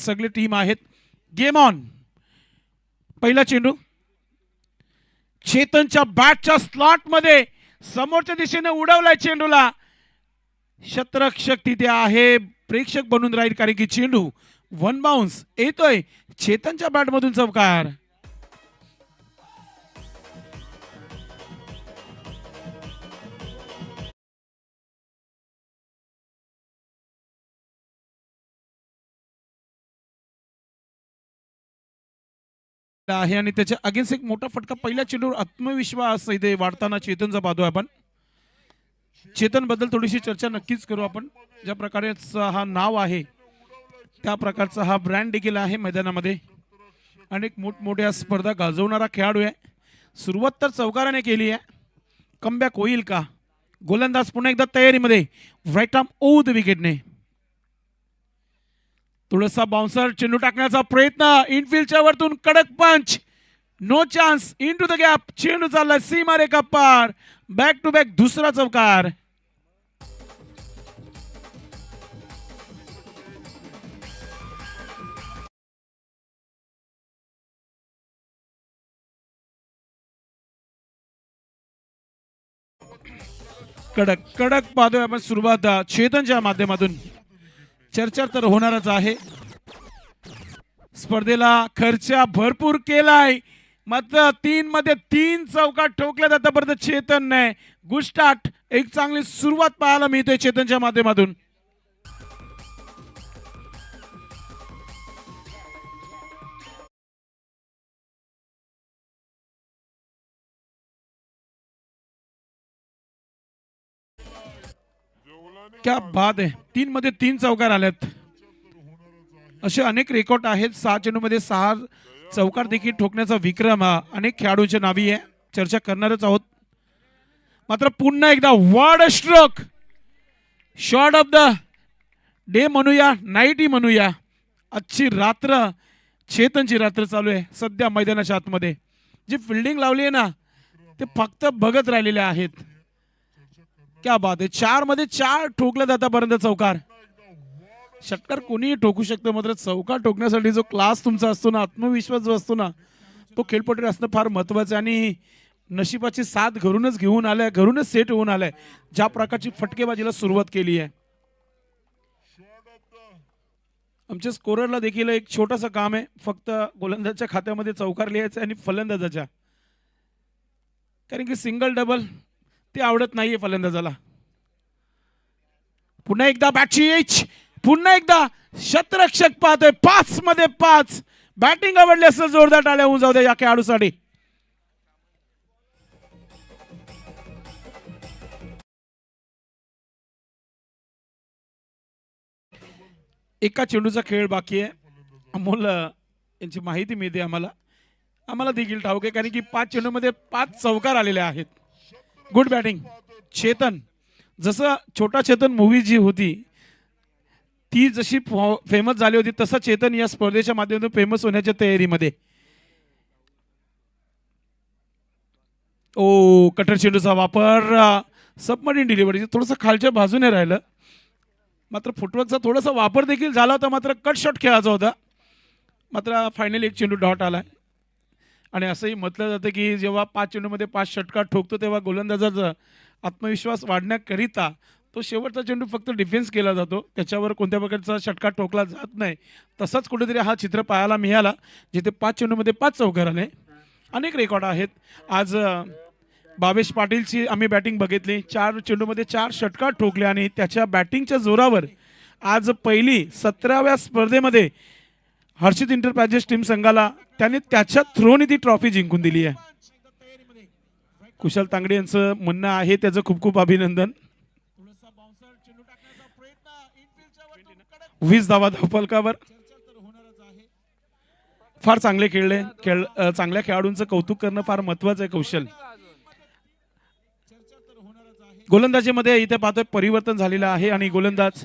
सगळे टीम आहेत. Game on. पहिला चेंडू चेतनच्या बॅटच्या स्लॉट मध्ये समोरच्या दिशेने उडवलाय चेंडूला. क्षेत्ररक्षक तिथे आहे, प्रेक्षक बनून राहील कारण की चेंडू वन बाउन्स येतोय चेतनच्या बॅट मधून चौकार. आहे आणि त्याच्या अगेन्स्ट एक मोठा फटका. पहिल्या चेंडूवर आत्मविश्वास इथे वाढताना चेतनचा पाहतोय आपण. चेतन बद्दल थोडीशी चर्चा नक्कीच करू आपण. ज्या प्रकारे हा नाव आहे त्या प्रकारचा हा ब्रँड देखील आहे मैदानामध्ये. अनेक मोठमोठ्या स्पर्धा गाजवणारा खेळाडू आहे. सुरुवात तर चौकाराने केली आहे. कमबॅक होईल का? गोलंदाज पुन्हा एकदा तयारीमध्ये. राईट आर्म ओव्हर द विकेटने थोडासा बाउन्सर चेंडू टाकण्याचा प्रयत्न. इनफिल्डच्या वरतून कडक punch. No chance. Into the gap. चेंडू चाललाय सीमारेखा पार. बॅक टू बॅक दुसरा चौकार. कडक कडक पाहतोय आपण सुरुवात चेतनच्या माध्यमातून. चर्चा तर होणारच आहे. स्पर्धेला खर्च भरपूर केलाय. मात्र 3 मध्ये 3 चौकार ठोकल्यात आतापर्यंत चेतनने. Good start. एक चांगली सुरुवात पाहायला मिळते चेतनच्या माध्यमातून. क्या बात आहे. 3 मध्ये 3 चौकार आल्यात. असे अनेक रेकॉर्ड आहेत. 6 चेंडूमध्ये 6 चौकार देखील ठोकण्याचा विक्रम अनेक खेळाडूंच्या नावी आहे. चर्चा करणारच आहोत. मात्र पुन्हा एकदा word stroke. Shot of the day म्हणूया, नाईटही म्हणूया. आजची रात्र चेतनची रात्र चालू आहे सध्या मैदानाच्या आतमध्ये. जी फिल्डिंग लावली आहे ना ते फक्त बघत राहिलेले आहेत. क्या बात आहे. 4 मध्ये 4 ठोकल्या जातापर्यंत चौकार. षटकार कोणीही ठोकू शकतं. मात्र चौकार ठोकण्यासाठी जो क्लास तुमचा असतो ना, आत्मविश्वास जो असतो ना, तो खेळपट्टीवर असणं फार महत्वाचं आहे. आणि नशिबाची साथ घरूनच घेऊन आलाय, घरूनच सेट होऊन आलाय. ज्या प्रकारची फटकेबाजीला सुरुवात केली आहे. आमच्या स्कोररला देखील एक छोटंसं काम आहे. फक्त गोलंदाजाच्या खात्यामध्ये चौकार लिहायचं आणि फलंदाजाच्या, कारण की सिंगल डबल ते आवडत नाहीये फलंदाजाला. पुन्हा एकदा बॅटची एच. पुन्हा एकदा क्षेत्ररक्षक पाहतोय. 5 मध्ये 5. बॅटिंग आवडली असं जोरदार टाळ्या होऊन जाऊ द्या या खेळाडूसाठी. एका चेंडूचा खेळ बाकी आहे. अमोल यांची माहिती मिळते आम्हाला देखील ठाऊक आहे, कारण की 5 चेंडूमध्ये 5 चौकार आलेले आहेत. Good batting Chetan. जसं छोटा चेतन मूवी जी होती ती जशी फेमस झाली होती तसं चेतन या स्पर्धेच्या माध्यमातून फेमस होण्याच्या तयारीमध्ये. ओ कटर चेंडूचा वापर. सबमरीन डिलिव्हरी थोडंसं खालच्या बाजूने राहिलं. मात्र फुटवर्कचा थोडासा वापर देखील झाला होता. मात्र कट शॉट खेळायचा होता. मात्र फायनली एक चेंडू डॉट आलाय. आणि असंही म्हटलं जातं की जेव्हा 5 चेंडूमध्ये 5 षटकार ठोकतो तेव्हा गोलंदाजाचा आत्मविश्वास वाढण्याकरिता तो शेवटचा चेंडू फक्त डिफेन्स केला जातो. त्याच्यावर कोणत्या प्रकारचा षटकार ठोकला जात नाही. तसाच कुठेतरी हा चित्र पाहायला मिळाला जिथे 5 चेंडूमध्ये 5 चौकार आले. अनेक रेकॉर्ड आहेत. आज भावेश पाटीलची आम्ही बॅटिंग बघितली. 4 चेंडूमध्ये 4 षटकार ठोकले आणि त्याच्या बॅटिंगच्या जोरावर आज पहिली 17व्या स्पर्धेमध्ये हर्षित इंटरप्राइजेस टीम संघाला त्याने त्याच्या थ्रोने ती ट्रॉफी जिंकून दिली आहे. कुशल तांगडे यांचं म्हणणं आहे त्याचं खूप खूप अभिनंदन. 20 धावा धावफलकावर. फार चांगले खेळले. चांगल्या खेळाडूंचं कौतुक करणं फार महत्वाचं आहे. कौशल गोलंदाजीमध्ये इथे पाहतोय परिवर्तन झालेलं आहे आणि गोलंदाज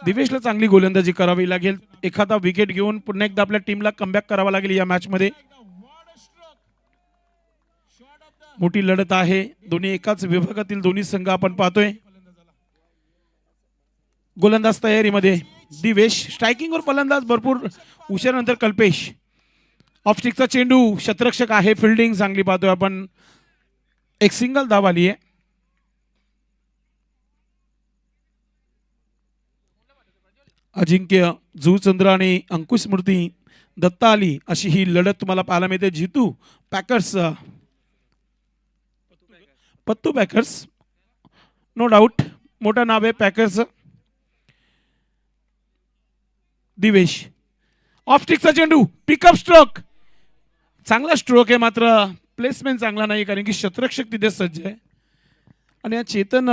दिवेशला चांगली गोलंदाजी करावी लागेल. एखादा विकेट घेऊन पुन्हा एकदा आपल्या टीमला कमबॅक करावा लागेल या मॅच मध्ये. मोठी लढत आहे. दोन्ही एकाच विभागातील दोन्ही संघ आपण पाहतोय. गोलंदाज तयारीमध्ये. दिवेश स्ट्रायकिंगवर फलंदाज भरपूर उशिरानंतर कल्पेश. ऑफस्टिकचा चेंडू शतरक्षक आहे, फिल्डिंग चांगली पाहतोय आपण. एक सिंगल धाव आली आहे. अजिंक्य जुचंद्र आणि अंकुश स्मृती दत्ता आली अशी ही लढत तुम्हाला पाहायला मिळते. जितू पॅकर्स, पत्तू पॅकर्स नो डाऊट मोठं नाव आहे पॅकर्स. दिवेश ऑफस्टिकचा चेंडू पिकअप स्ट्रोक, चांगला स्ट्रोक आहे मात्र प्लेसमेंट चांगला नाही कारण की शतरक्षक तिथे सज्ज आहे. आणि या चेतन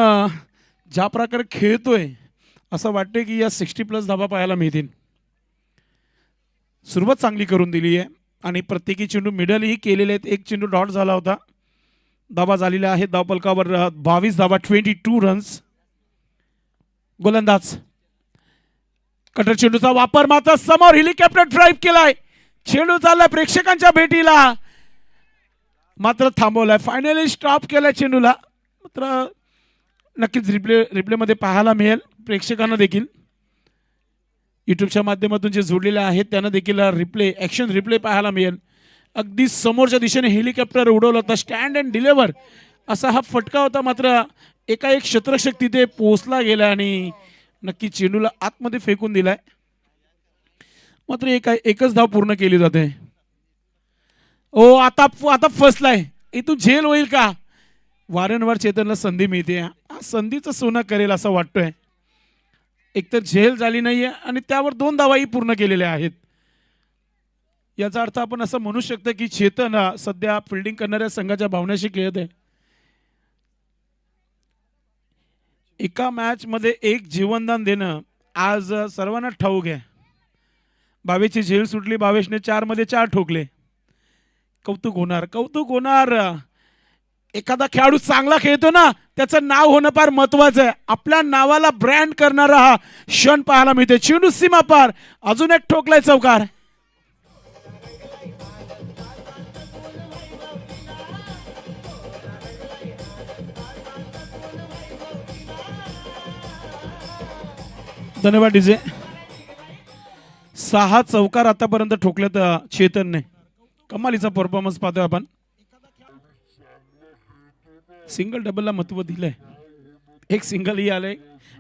ज्या प्रकारे खेळतोय असं वाटतंय की या 60+ धाबा पाहायला मिळतील. सुरुवात चांगली करून दिली आहे आणि प्रत्येकी चेंडू मिडलही केलेले आहेत. एक चेंडू डॉट झाला होता. धाबा झालेला आहे धावपलकावर 22 धाबा, 22 रन्स. गोलंदाज कटर चेंडूचा वापर मात्र समोर हेलिकॉप्टर ड्राईव्ह केलाय. चेंडू चाललाय प्रेक्षकांच्या भेटीला मात्र थांबवलाय. फायनली स्टॉप केलाय चेंडूला. मात्र नक्कीच रिप्लेमध्ये पाहायला मिळेल प्रेक्षकांना देखील. युट्यूबच्या माध्यमातून जे जोडलेले आहेत त्यांना देखील ॲक्शन रिप्ले पाहायला मिळेल. अगदी समोरच्या दिशेने हेलिकॉप्टर उडवलं होतं, स्टँड अँड डिलिव्हर असा हा फटका होता. मात्र एकाएक शतरक्षक तिथे पोहोचला गेला आणि नक्की चेंडूला आतमध्ये फेकून दिलाय. मात्र एकच धाव पूर्ण केली जाते. ओ आता फसलाय, इथून झेल होईल का? वारंवार चेतनला संधी मिळते, संधीचं सोनं करेल असं वाटतंय. एकतर झेल झाली नाहीये आणि त्यावर 2 धावाही पूर्ण केलेल्या आहेत. याचा अर्थ आपण असं म्हणू शकतो की चेतन सध्या फिल्डिंग करणाऱ्या संघाच्या भावनेशी खेळत आहे. एका मॅच मध्ये एक जीवनदान देणं आज सर्वांना ठाऊक आहे. भावेशची झेल सुटली, भावेशने 4 मध्ये 4 ठोकले. कौतुक होणार. एखादा खेळाडू चांगला खेळतो ना त्याचं नाव होणं फार महत्वाचं आहे. आपल्या नावाला ब्रँड करणारा हा क्षण पाहायला मिळते. चेंडू सीमा पार, अजून एक ठोकलाय चौकार. धन्यवाद डीजे. 6 चौकार आतापर्यंत ठोकल्यात चेतनने. कमालीचा परफॉर्मन्स पाहतोय आपण. सिंगल डबलला महत्व दिलंय. एक सिंगल ही आलंय,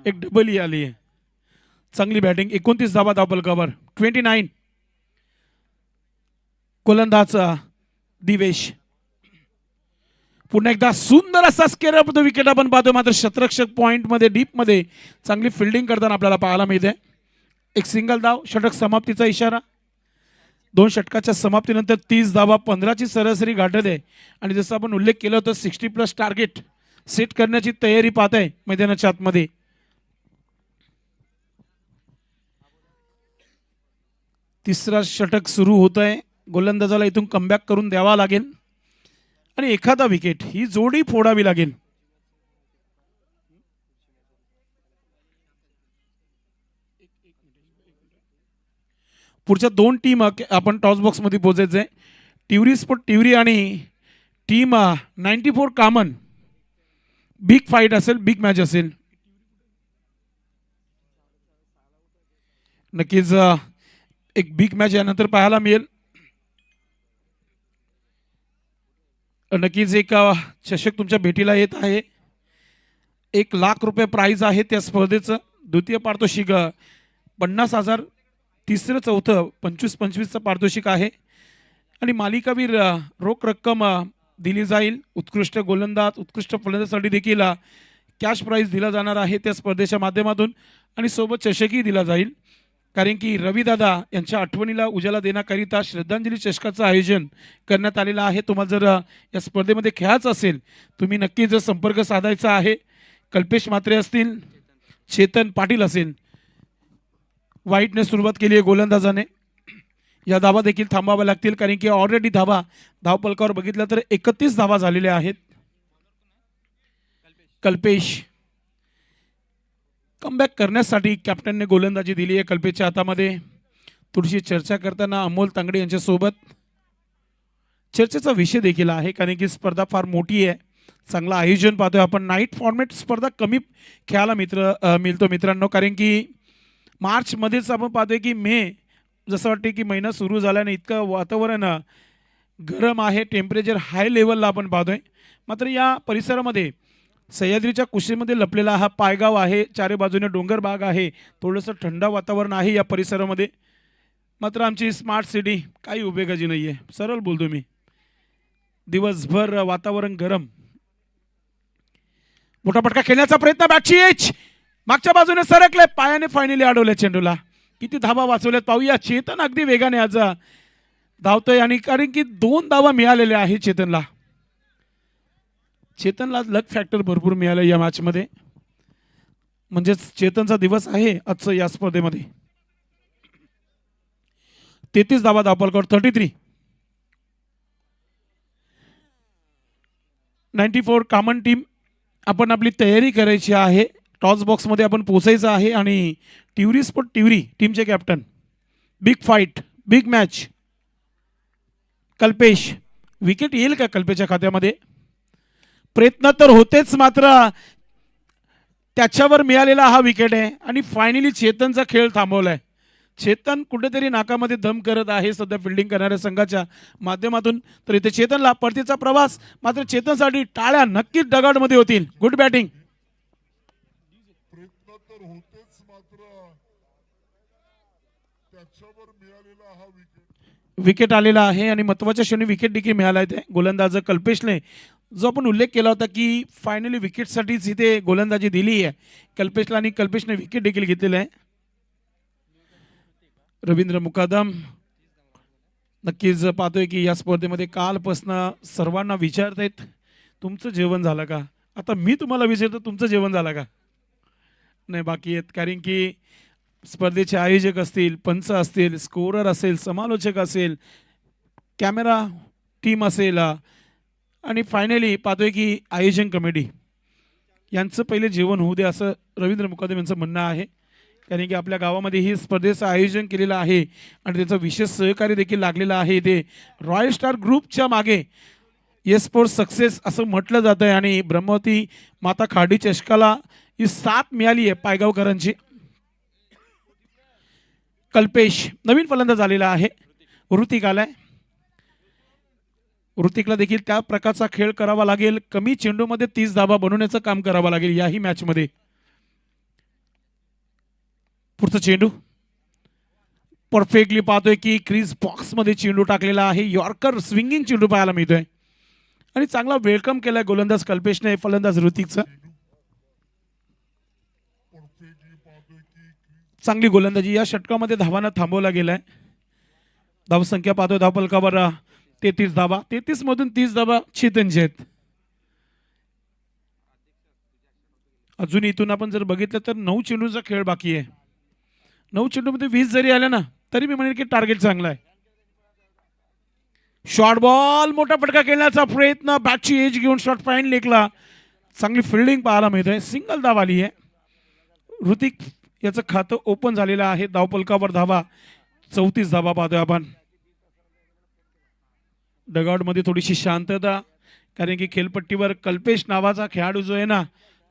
एक डबल ही आली आहे. चांगली बॅटिंग. 29 धावा धावपलकावर, 29. गोलंदाज दिवेश पुन्हा एकदा सुंदर असा स्केअर विकेट आपण पाहतो. मात्र शतरक्षक पॉइंट मध्ये डीप मध्ये चांगली फिल्डिंग करताना आपल्याला पाहायला मिळते. एक सिंगल धाव, षटक समाप्तीचा इशारा. 2 षटकाच्या समाप्तीनंतर 30 धावा, 15ची सरासरी गाठत आहे. आणि जसं आपण उल्लेख केला होता 60+ टार्गेट सेट करण्याची तयारी पाहत आहे मैदानाच्या आतमध्ये. तिसरा षटक सुरू होत आहे. गोलंदाजाला इथून कमबॅक करून द्यावा लागेल आणि एखादा विकेट ही जोडी फोडावी लागेल. पुढच्या 2 टीम आपण टॉस बॉक्स मध्ये पोहोचायचंय. टिवरी स्पोर्ट टिवरी आणि टीम 94 कामन. बिग फाईट असेल, बिग मॅच असेल. नक्कीच एक बिग मॅच यानंतर पाहायला मिळेल. नक्कीच एक चषक तुमच्या भेटीला येत आहे. 1 लाख रुपये प्राइज आहे त्या स्पर्धेचं. द्वितीय पारितोषिक 50,000, तिसरं चौथं 25-25चं पारितोषिक आहे आणि मालिकावीर रोख रक्कम दिली जाईल. उत्कृष्ट गोलंदाज, उत्कृष्ट फलंदाजासाठी देखील कॅश प्राइज दिला जाणार आहे त्या स्पर्धेच्या माध्यमातून आणि सोबत चषकही दिला जाईल. कारण की रविदादा यांच्या आठवणीला उजाला देण्याकरिता श्रद्धांजली चषकाचं आयोजन करण्यात आलेलं आहे. तुम्हाला जर या स्पर्धेमध्ये खेळायचं असेल तुम्ही नक्कीच संपर्क साधायचा आहे. कल्पेश म्हात्रे असतील, चेतन पाटील असेल. वाईटने सुरुवात केली आहे गोलंदाजाने. या धावा देखील थांबाव्या लागतील कारण की ऑलरेडी धावपलकावर बघितलं तर 31 धावा झालेल्या आहेत. कल्पेश कमबॅक करण्यासाठी कॅप्टनने गोलंदाजी दिली आहे कल्पेशच्या हातामध्ये. थोडीशी चर्चा करताना अमोल तांगडे यांच्यासोबत चर्चेचा विषय देखील आहे कारण की स्पर्धा फार मोठी आहे. चांगलं आयोजन पाहतोय आपण. नाईट फॉर्मॅट स्पर्धा कमी खेळायला मिळतो मित्रांनो कारण की मार्चमध्येच आपण पाहतोय की जसं वाटते की महिना सुरू झाल्याने इतकं वातावरण गरम आहे, टेम्परेचर हाय लेवलला आपण पाहतोय. मात्र या परिसरामध्ये सह्याद्रीच्या कुशीमध्ये लपलेला हा पायगाव आहे. चारी बाजूने डोंगर भाग आहे, थोडंसं थंड वातावरण आहे या परिसरामध्ये. मात्र आमची स्मार्ट सिटी काही उपयोगाची नाही आहे, सरळ बोलतो मी. दिवसभर वातावरण गरम. मोठा फटका खेळण्याचा प्रयत्न, बॅटची एच मागच्या बाजूने सरकले, पायाने फायनली अडवले चेंडूला. किती धावा वाचवल्यात पाहूया. चेतन अगदी वेगाने आज धावतोय आणि कारण की 2 धावा मिळालेल्या आहे चेतनला. चेतनला लक फॅक्टर भरपूर मिळालं या मॅचमध्ये, म्हणजेच चेतनचा दिवस आहे आजचं या स्पर्धेमध्ये. 33 धावा धावपलकर 33. 94 कॉमन टीम आपण आपली तयारी करायची आहे. टॉस बॉक्समध्ये आपण पोचायचं आहे आणि टिवरी स्पोर्ट टिवरी टीमचे captain. Big fight, big match. Kalpesh, wicket येईल का कल्पेशच्या खात्यामध्ये? प्रयत्न तर होतेच, मात्र त्याच्यावर मिळालेला हा विकेट आहे आणि फायनली चेतनचा खेळ थांबवलाय. चेतन कुठेतरी नाकामध्ये दम करत आहे सध्या फिल्डिंग करणाऱ्या संघाच्या माध्यमातून. तर इथे चेतनला परतीचा प्रवास, मात्र चेतनसाठी टाळ्या नक्कीच डगाडमध्ये होतील. Good batting. प्रयत्न तर होतेच, मात्र त्याच्यावर मिळालेला हा विकेट आलेला आहे आणि महत्त्वाच्या क्षणी विकेट देखील मिळाला आहे. गोलंदाज कल्पेशने जो आपण उल्लेख केला होता की फायनली विकेटसाठीच इथे गोलंदाजी दिली आहे कल्पेशला आणि कल्पेशने विकेट देखील घेतलेलं आहे. रवींद्र मुकादम नक्कीच पाहतोय की या स्पर्धेमध्ये कालपासनं सर्वांना विचारतायत तुमचं जेवण झालं का. आता मी तुम्हाला विचारतो तुमचं जेवण झालं का. नाही बाकी आहेत, कारण की स्पर्धेचे आयोजक असतील, पंच असतील, स्कोरर असेल, समालोचक असेल, कॅमेरा टीम असेल आणि फायनली पाहतोय की आयोजन कमिटी यांचं पहिले जेवण होऊ दे असं रवींद्र मुकादम यांचं म्हणणं आहे. कारण की आपल्या गावामध्ये ही स्पर्धेचं आयोजन केलेलं आहे आणि त्याचं विशेष सहकार्य देखील लागलेलं आहे. ते रॉयल स्टार ग्रुपच्या मागे ये स्पोर्ट्स सक्सेस असं म्हटलं जातं आहे आणि ब्रह्मवती माता खाडी चषकाला ही साथ मिळाली आहे पायगावकरांची. कल्पेश नवीन फलंदाज झालेला आहे, ऋतिक आलाय. ऋतिकला देखील त्या प्रकारचा खेळ करावा लागेल. कमी चेंडूमध्ये 30 धावा बनवण्याचं काम करावं लागेल याही मॅचमध्ये. पुढचा चेंडू परफेक्टली पाहतोय की क्रीज बॉक्समध्ये चेंडू टाकलेला आहे. यॉर्कर स्विंगिंग चेंडू पाहायला मिळतोय आणि चांगला वेलकम केलाय गोलंदाज कल्पेशने फलंदाज ऋतिकचा. चांगली गोलंदाजी. या षटकामध्ये धावांना थांबवला गेलाय. धावसंख्या पाहतोय धावपलकावर 33 धावा. 33 मधून 30 धावा चेतनचे आहेत. अजून इथून आपण जर बघितलं तर 9 चेंडूचा खेळ बाकी आहे. 9 चेंडूमध्ये 20 जरी आल्या ना तरी मी म्हणेन की टार्गेट चांगला आहे. शॉर्ट बॉल, मोठा फटका खेळण्याचा प्रयत्न, बॅटची एज घेऊन शॉर्ट फाईन लेकला. चांगली फिल्डिंग पाहायला मिळते. सिंगल धाव आली आहे. ऋतिक याचं खातं ओपन झालेलं आहे. धावपलकावर धावा 34 धावा पाहतोय आपण. डगआउटमध्ये थोडीशी शांतता, कारण की खेळपट्टीवर कल्पेश नावाचा खेळाडू जो आहे ना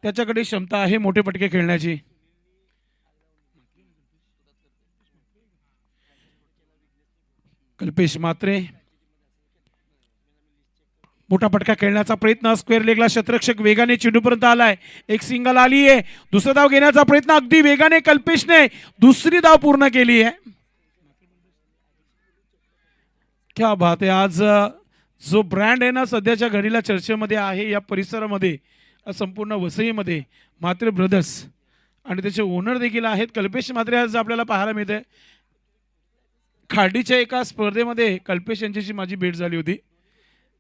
त्याच्याकडे क्षमता आहे मोठे फटके खेळण्याची. कल्पेश मात्रे मोठा फटका खेळण्याचा प्रयत्न, स्क्वेअर लेगला क्षेत्ररक्षक वेगाने चेंडूपर्यंत आलाय. एक सिंगल आली आहे. दुसरा धाव घेण्याचा प्रयत्न अगदी वेगाने कल्पेशने दुसरी धाव पूर्ण केली आहे. क्या बात आहे. आज जो ब्रँड आहे ना सध्याच्या घडीला चर्चेमध्ये आहे या परिसरामध्ये, संपूर्ण वसईमध्ये, म्हात्रे ब्रदर्स आणि त्याचे ओनर देखील आहेत कल्पेश म्हात्रे. आज आपल्याला पाहायला मिळते. खाडीच्या एका स्पर्धेमध्ये कल्पेश यांच्याशी माझी भेट झाली होती.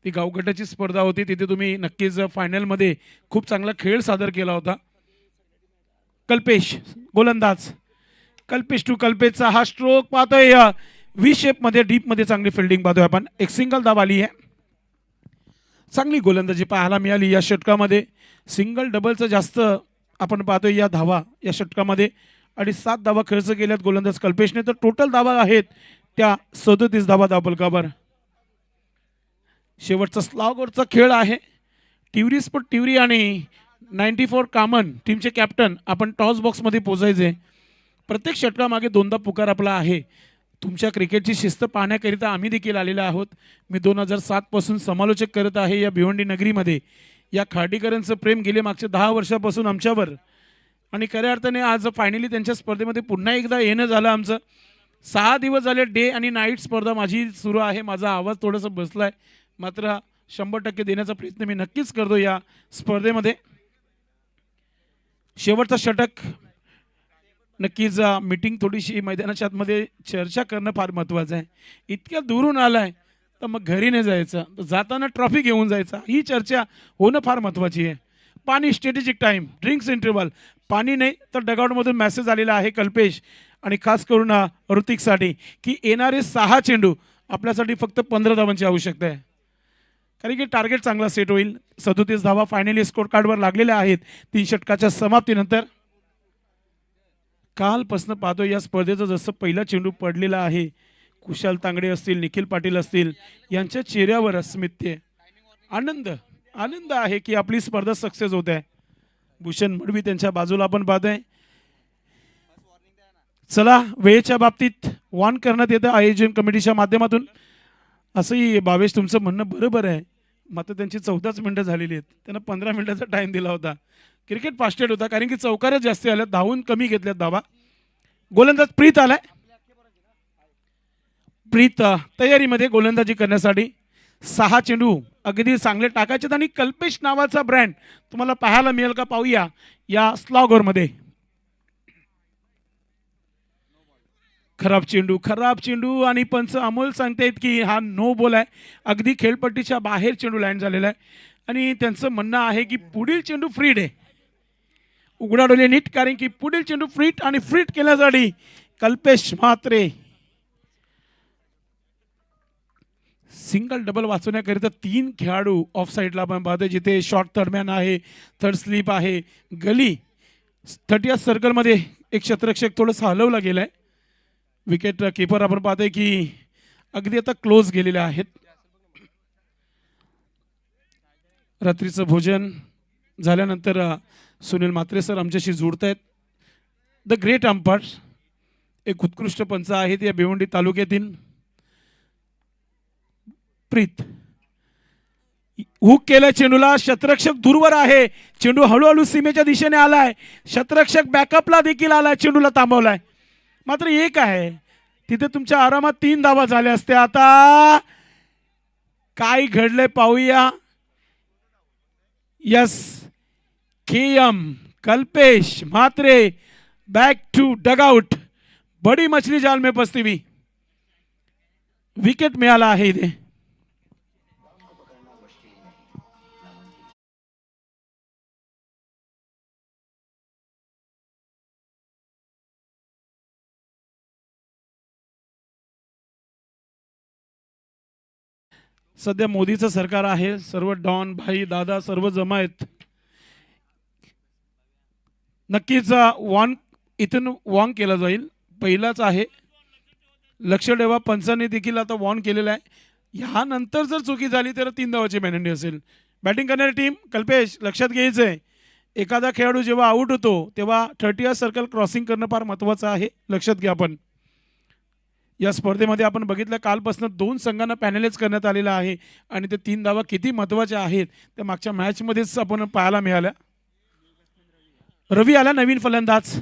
ती गावगटाची स्पर्धा होती. तिथे तुम्ही नक्कीच फायनलमध्ये खूप चांगला खेळ सादर केला होता. कल्पेश गोलंदाज. कल्पेश टू कल्पेशचा हा स्ट्रोक पाहतोय व्ही शेपमध्ये, डीपमध्ये चांगली फिल्डिंग पाहतोय आपण. एक सिंगल धाव आली आहे. चांगली गोलंदाजी पाहायला मिळाली या षटकामध्ये. सिंगल डबलचं जास्त आपण पाहतोय या धावा या षटकामध्ये आणि 7 धावा खर्च केल्यात गोलंदाज कल्पेशने. तर टोटल धावा आहेत त्या 37 धावा धावपलकावर. शेवटचा स्लॉगवरचा खेळ आहे. टिवरी स्पोर्ट टिवरी आणि 94 कॉमन टीमचे कॅप्टन आपण टॉस बॉक्समध्ये पोचायचे. प्रत्येक षटकामागे दोनदा पुकार आपला आहे. तुमच्या क्रिकेटची शिस्त पाहण्याकरिता आम्ही देखील आलेलो आहोत. मी 2007 पासून समालोचक करत आहे या भिवंडी नगरीमध्ये. या खार्डीकरांचं प्रेम गेले मागच्या 10 वर्षापासून आमच्यावर, आणि खऱ्या अर्थाने आज फायनली त्यांच्या स्पर्धेमध्ये पुन्हा एकदा येणं झालं आमचं. 6 दिवस झाले डे आणि नाईट स्पर्धा माझी सुरू आहे. माझा आवाज थोडासा बसलाय, मात्र 100% देण्याचा प्रयत्न मी नक्कीच करतो या स्पर्धेमध्ये. शेवटचा षटक नक्कीच मीटिंग थोडीशी मैदानाच्या आतमध्ये चर्चा करणं फार महत्त्वाचं आहे. इतक्या दूरून आलाय तर मग घरी नाही जायचं, तर जाताना ट्रॉफी घेऊन जायचा, ही चर्चा होणं फार महत्त्वाची आहे. पाणी, स्ट्रॅटेजिक टाईम, ड्रिंक्स इंटरव्हल. पाणी नाही तर डगआउटमधून मेसेज आलेला आहे कल्पेश आणि खास करून ऋतिकसाठी की येणारे 6 चेंडू आपल्यासाठी फक्त 15 धावांची आवश्यकता आहे, कारण की टार्गेट चांगला सेट होईल. 37 धावा फायनली स्कोर कार्डवर लागलेल्या आहेत 3 षटकाच्या समाप्तीनंतर. कालपासून पाहतो या स्पर्धेचं जसं पहिला चेंडू पडलेला आहे, कुशाल तांगडे असतील, निखिल पाटील असतील, यांच्या चेहऱ्यावर अस्मिते आनंद आहे की आपली स्पर्धा सक्सेस होत आहे. भूषण मडवी त्यांच्या बाजूला आपण पाहतोय. चला, वेळेच्या बाबतीत वॉर्न करण्यात येतं आयोजन कमिटीच्या माध्यमातून. असंही भावेश तुमचं म्हणणं बरोबर आहे, मात्र त्यांची 14च मिनिटं झालेली आहेत. त्यांना 15 मिनिटाचा टाइम दिला होता. क्रिकेट फास्टेड होता कारण की चौकार्यात जास्त आल्या, धावून कमी घेतल्यात धावा. गोलंदाज प्रीत आलाय. प्रीत तयारीमध्ये गोलंदाजी करण्यासाठी. 6 चेंडू अगदी चांगले टाकायचे आणि कल्पेश नावाचा ब्रँड तुम्हाला पाहायला मिळेल का, पाहूया या स्लॉगरमध्ये. खराब चेंडू आणि पंच अमोल सांगतायत की हा नो बॉल आहे. अगदी खेळपट्टीच्या बाहेर चेंडू लँड झालेला आहे आणि त्यांचं म्हणणं आहे की पुढील चेंडू फ्रीड आहे. उघडा डोले नीट, कारण की पुढील चेंडू फ्रीट आणि फ्रीट केल्यासाठी कल्पेश म्हात्रे. सिंगल डबल वाचवण्याकरिता 3 खेळाडू ऑफ साईडला आपण पाहतोय, जिथे शॉर्ट थर्डमॅन आहे, थर्ड स्लीप आहे, गली 30 सर्कलमध्ये एक क्षेत्ररक्षक थोडंसं हलवला गेलाय. विकेट किपर आपण पाहतोय की अगदी आता क्लोज गेलेले आहेत. रात्रीचं भोजन झाल्यानंतर सुनील म्हात्रे सर आमच्याशी जोडत आहेत. द ग्रेट अंपायर, एक उत्कृष्ट पंच आहेत या भिवंडी तालुक्यातील. प्रीत हुक केलं चेंडूला, क्षेत्ररक्षक दूरवर आहे, चेंडू हळूहळू सीमेच्या दिशेने आलाय, क्षेत्ररक्षक बॅकअपला देखील आलाय, चेंडूला थांबवलाय. मात्र एक आहे तिथे तुमच्या आरामात 3 धावा झाल्या असत्या. आता काय घडलंय पाहूया. Yes, KM Kalpesh Mhatre back to dugout. बड़ी मछली जाल में फंसती हुई विकेट मिळाला आहे इथे. सध्या मोदीचं सरकार आहे, सर्व डॉन भाई दादा सर्व जमा आहेत. नक्कीच वॉर्न इथून वॉर्न केला जाईल, पहिलाच आहे, लक्ष ठेवा. पंचांनी देखील आता वॉर्न केलेला आहे. ह्यानंतर जर चुकी झाली तर 3 धावाची पेनल्टी असेल. बॅटिंग करणारी टीम कल्पेश, लक्षात घ्यायचंय एखादा खेळाडू जेव्हा आउट होतो तेव्हा 30 सर्कल क्रॉसिंग करणं फार महत्त्वाचं आहे, लक्षात घ्या. आपण या स्पर्धेमध्ये आपण बघितलं कालपासून 2 संघांना पॅनलाइज करण्यात आलेला आहे आणि ते 3 धावा किती महत्त्वाच्या आहेत ते मागच्या मॅचमध्येच आपण पाहायला मिळाल्या. रवी आला नवीन फलंदाज.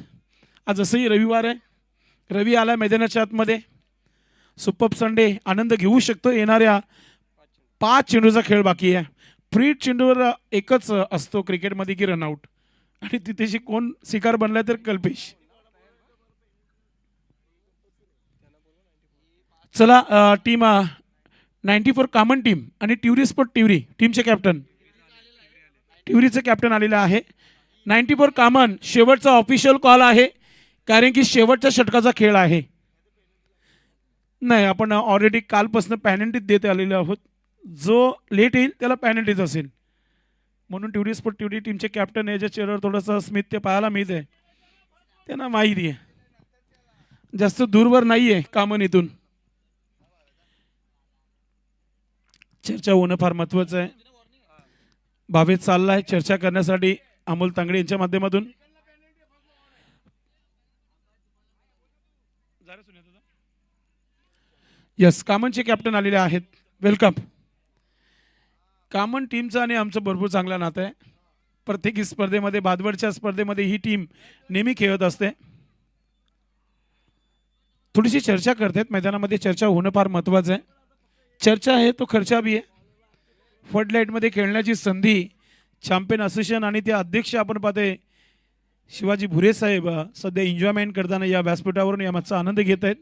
आज जसंही रविवार आहे, रवी आला मैदानाच्या आतमध्ये. सुपर संडे आनंद घेऊ शकतो. येणाऱ्या 5 चेंडूचा खेळ बाकी आहे. फ्री चेंडूवर एकच असतो क्रिकेटमध्ये की रनआउट, आणि तिथेशी कोण शिकार बनलाय तर कल्पेश. चला, टीम 94 कॉमन टीम आणि ट्युरी स्पोर्ट ट्युरी टीमचे कॅप्टन, ट्युरीचे कॅप्टन आलेला आहे. 94 कॉमन शेवटचा ऑफिशियल कॉल आहे, कारण की शेवटच्या षटकाचा खेळ आहे. नाही, आपण ऑलरेडी कालपासून पॅनल्टीत देत आलेलो आहोत. जो लेट येईल त्याला पॅनल्टीच असेल, म्हणून ट्युरी स्पोर्ट ट्युरी टीमचे कॅप्टन याच्या चेहऱ्यावर थोडंसं स्मित ते पाहायला मिळते. त्यांना माहिती आहे जास्त दूरवर नाही आहे कामन इथून. चर्चा होणं फार महत्त्वाचं आहे. भावेश चाललाय चर्चा करण्यासाठी अमोल तांगडे यांच्या माध्यमातून. यस, कामनचे कॅप्टन आलेले आहेत. वेलकम. कामन टीमचं आणि आमचं भरपूर चांगलं नातं आहे. प्रत्येक स्पर्धेमध्ये, भादवडच्या स्पर्धेमध्ये ही टीम नेहमी खेळत असते. थोडीशी चर्चा करतात. मैदानामध्ये चर्चा होणं फार महत्त्वाचं आहे. चर्चा आहे तो खर्चा बी आहे. फ्लडलाईटमध्ये खेळण्याची संधी चॅम्पियन असोसिएशन आणि ते अध्यक्ष आपण पाहतोय शिवाजी भुरे साहेब सध्या एन्जॉयमेंट करताना या व्यासपीठावरून याचा आनंद घेत आहेत.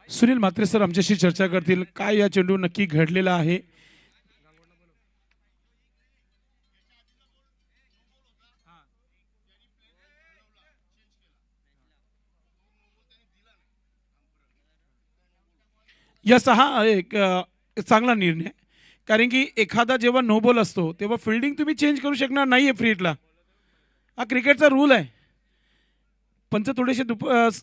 सुनील म्हात्रे सर आमच्याशी चर्चा करतील. काय या चेंडू नक्की घडलेला आहे. यस, हा एक चांगला निर्णय. कारण की एखादा जेव्हा नो बॉल असतो तेव्हा फिल्डिंग तुम्ही चेंज करू शकणार नाही आहे फ्री हिटला. हा क्रिकेटचा रूल आहे. पंच थोडेसे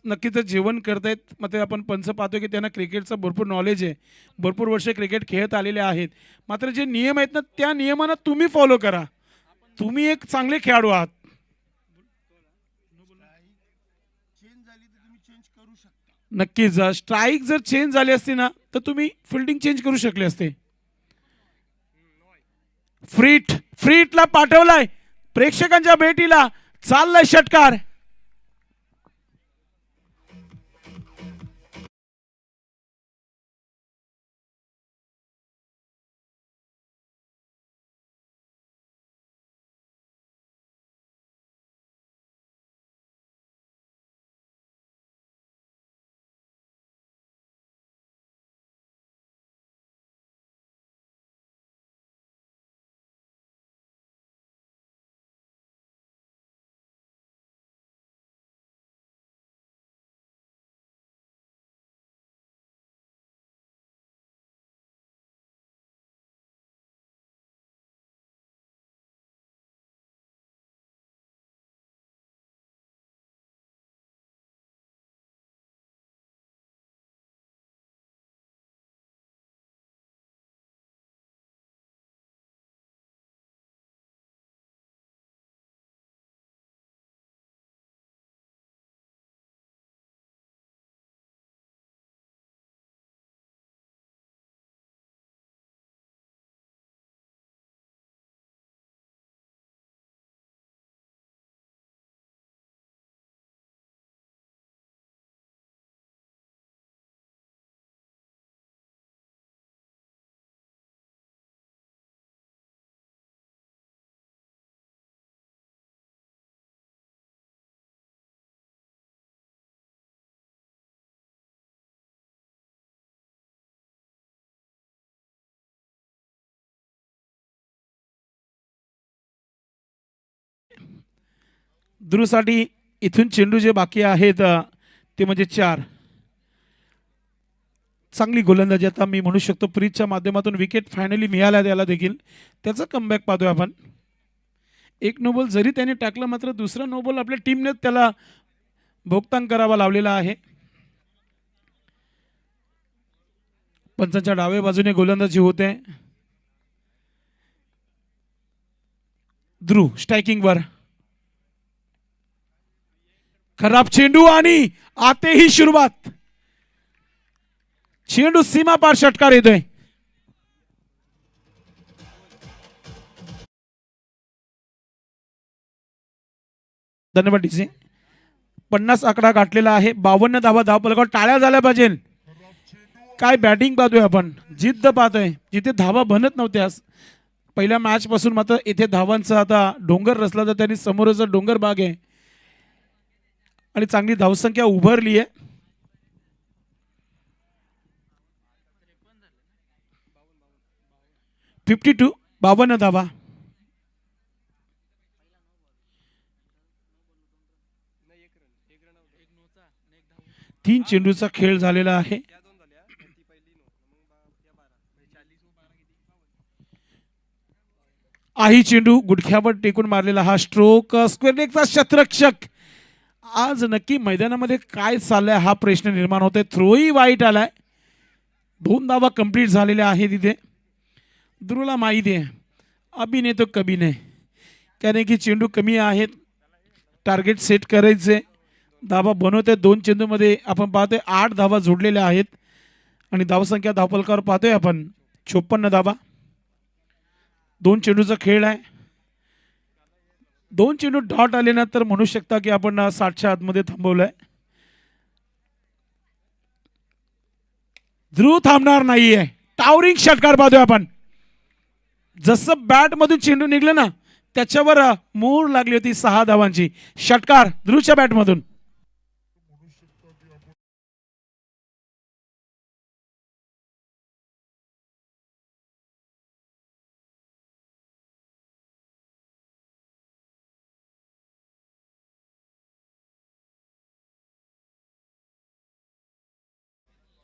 नक्कीच जेवण करतायत. मग ते आपण पंच पाहतो की त्यांना क्रिकेटचं भरपूर नॉलेज आहे. भरपूर वर्ष क्रिकेट खेळत आलेले आहेत. मात्र जे नियम आहेत ना त्या नियमांना तुम्ही फॉलो करा. तुम्ही एक चांगले खेळाडू आहात. नक्कीच स्ट्राईक जर चेंज झाली असती ना तर तुम्ही फिल्डिंग चेंज करू शकले असते. फ्रीटला पाठवलाय प्रेक्षकांच्या भेटीला. चाललाय षटकार. ध्रुवसाठी इथून चेंडू जे बाकी आहेत ते म्हणजे 4. चांगली गोलंदाजी आता मी म्हणू शकतो. प्रीतच्या माध्यमातून विकेट फायनली मिळाला त्याला देखील. त्याचा कमबॅक पाहतोय आपण. एक नो बॉल जरी त्याने टाकलं मात्र दुसरा नो बॉल आपल्या टीमने त्याला भोगतान करावा लावलेला आहे. पंचांच्या डाव्या बाजूने गोलंदाजी होते. ध्रुव स्ट्रायकिंग वर. खराब चेंडू आणि आते ही सुरुवात. चेंडू सीमा पार षटकार येतोय. धन्यवाद डीसी. 50 आकडा गाठलेला आहे. 52 धावा धावफलकावर. टाळ्या झाल्या पाहिजे. काय बॅटिंग पाहतोय आपण. जिद्द पाहतोय. जिथे धावा बनत नव्हत्या पहिल्या मॅच पासून मात्र इथे धावांचा आता डोंगर रचला जात आणि समोरच डोंगर बाग आहे आणि चांगली धावसंख्या उभारली आहे. $52 52 धावा. 3 चेंडूचा खेळ झालेला आहे. आही चेंडू गुडघ्यावर टेकून मारलेला हा स्ट्रोक. स्क्वेअर लेगचा शतरक्षक. आज नक्की मैदानामध्ये काय चाललंय हा प्रश्न निर्माण होतोय. थ्रोही वाईट आलाय. 2 धावा कंप्लीट झालेल्या आहेत तिथे. ध्रुवला माहिती आहे अभी नाही तो कभी नाही, कारण की चेंडू कमी आहेत, टार्गेट सेट करायचे, धावा बनवते. 2 चेंडूमध्ये आपण पाहतोय 8 धावा जोडलेल्या आहेत आणि धावसंख्या धावफलकावर पाहतोय आपण 54 धावा. 2 चेंडूचा खेळ आहे. 2 चेंडू डॉट आले ना तर म्हणू शकता की आपण 60च्या आतमध्ये थांबवलंय. ध्रुव थांबणार नाहीये. टावरिंग षटकार पाहतोय आपण. जसं बॅट मधून चेंडू निघलं ना त्याच्यावर मोहर लागली होती 6 धावांची. षटकार ध्रुवच्या बॅट मधून.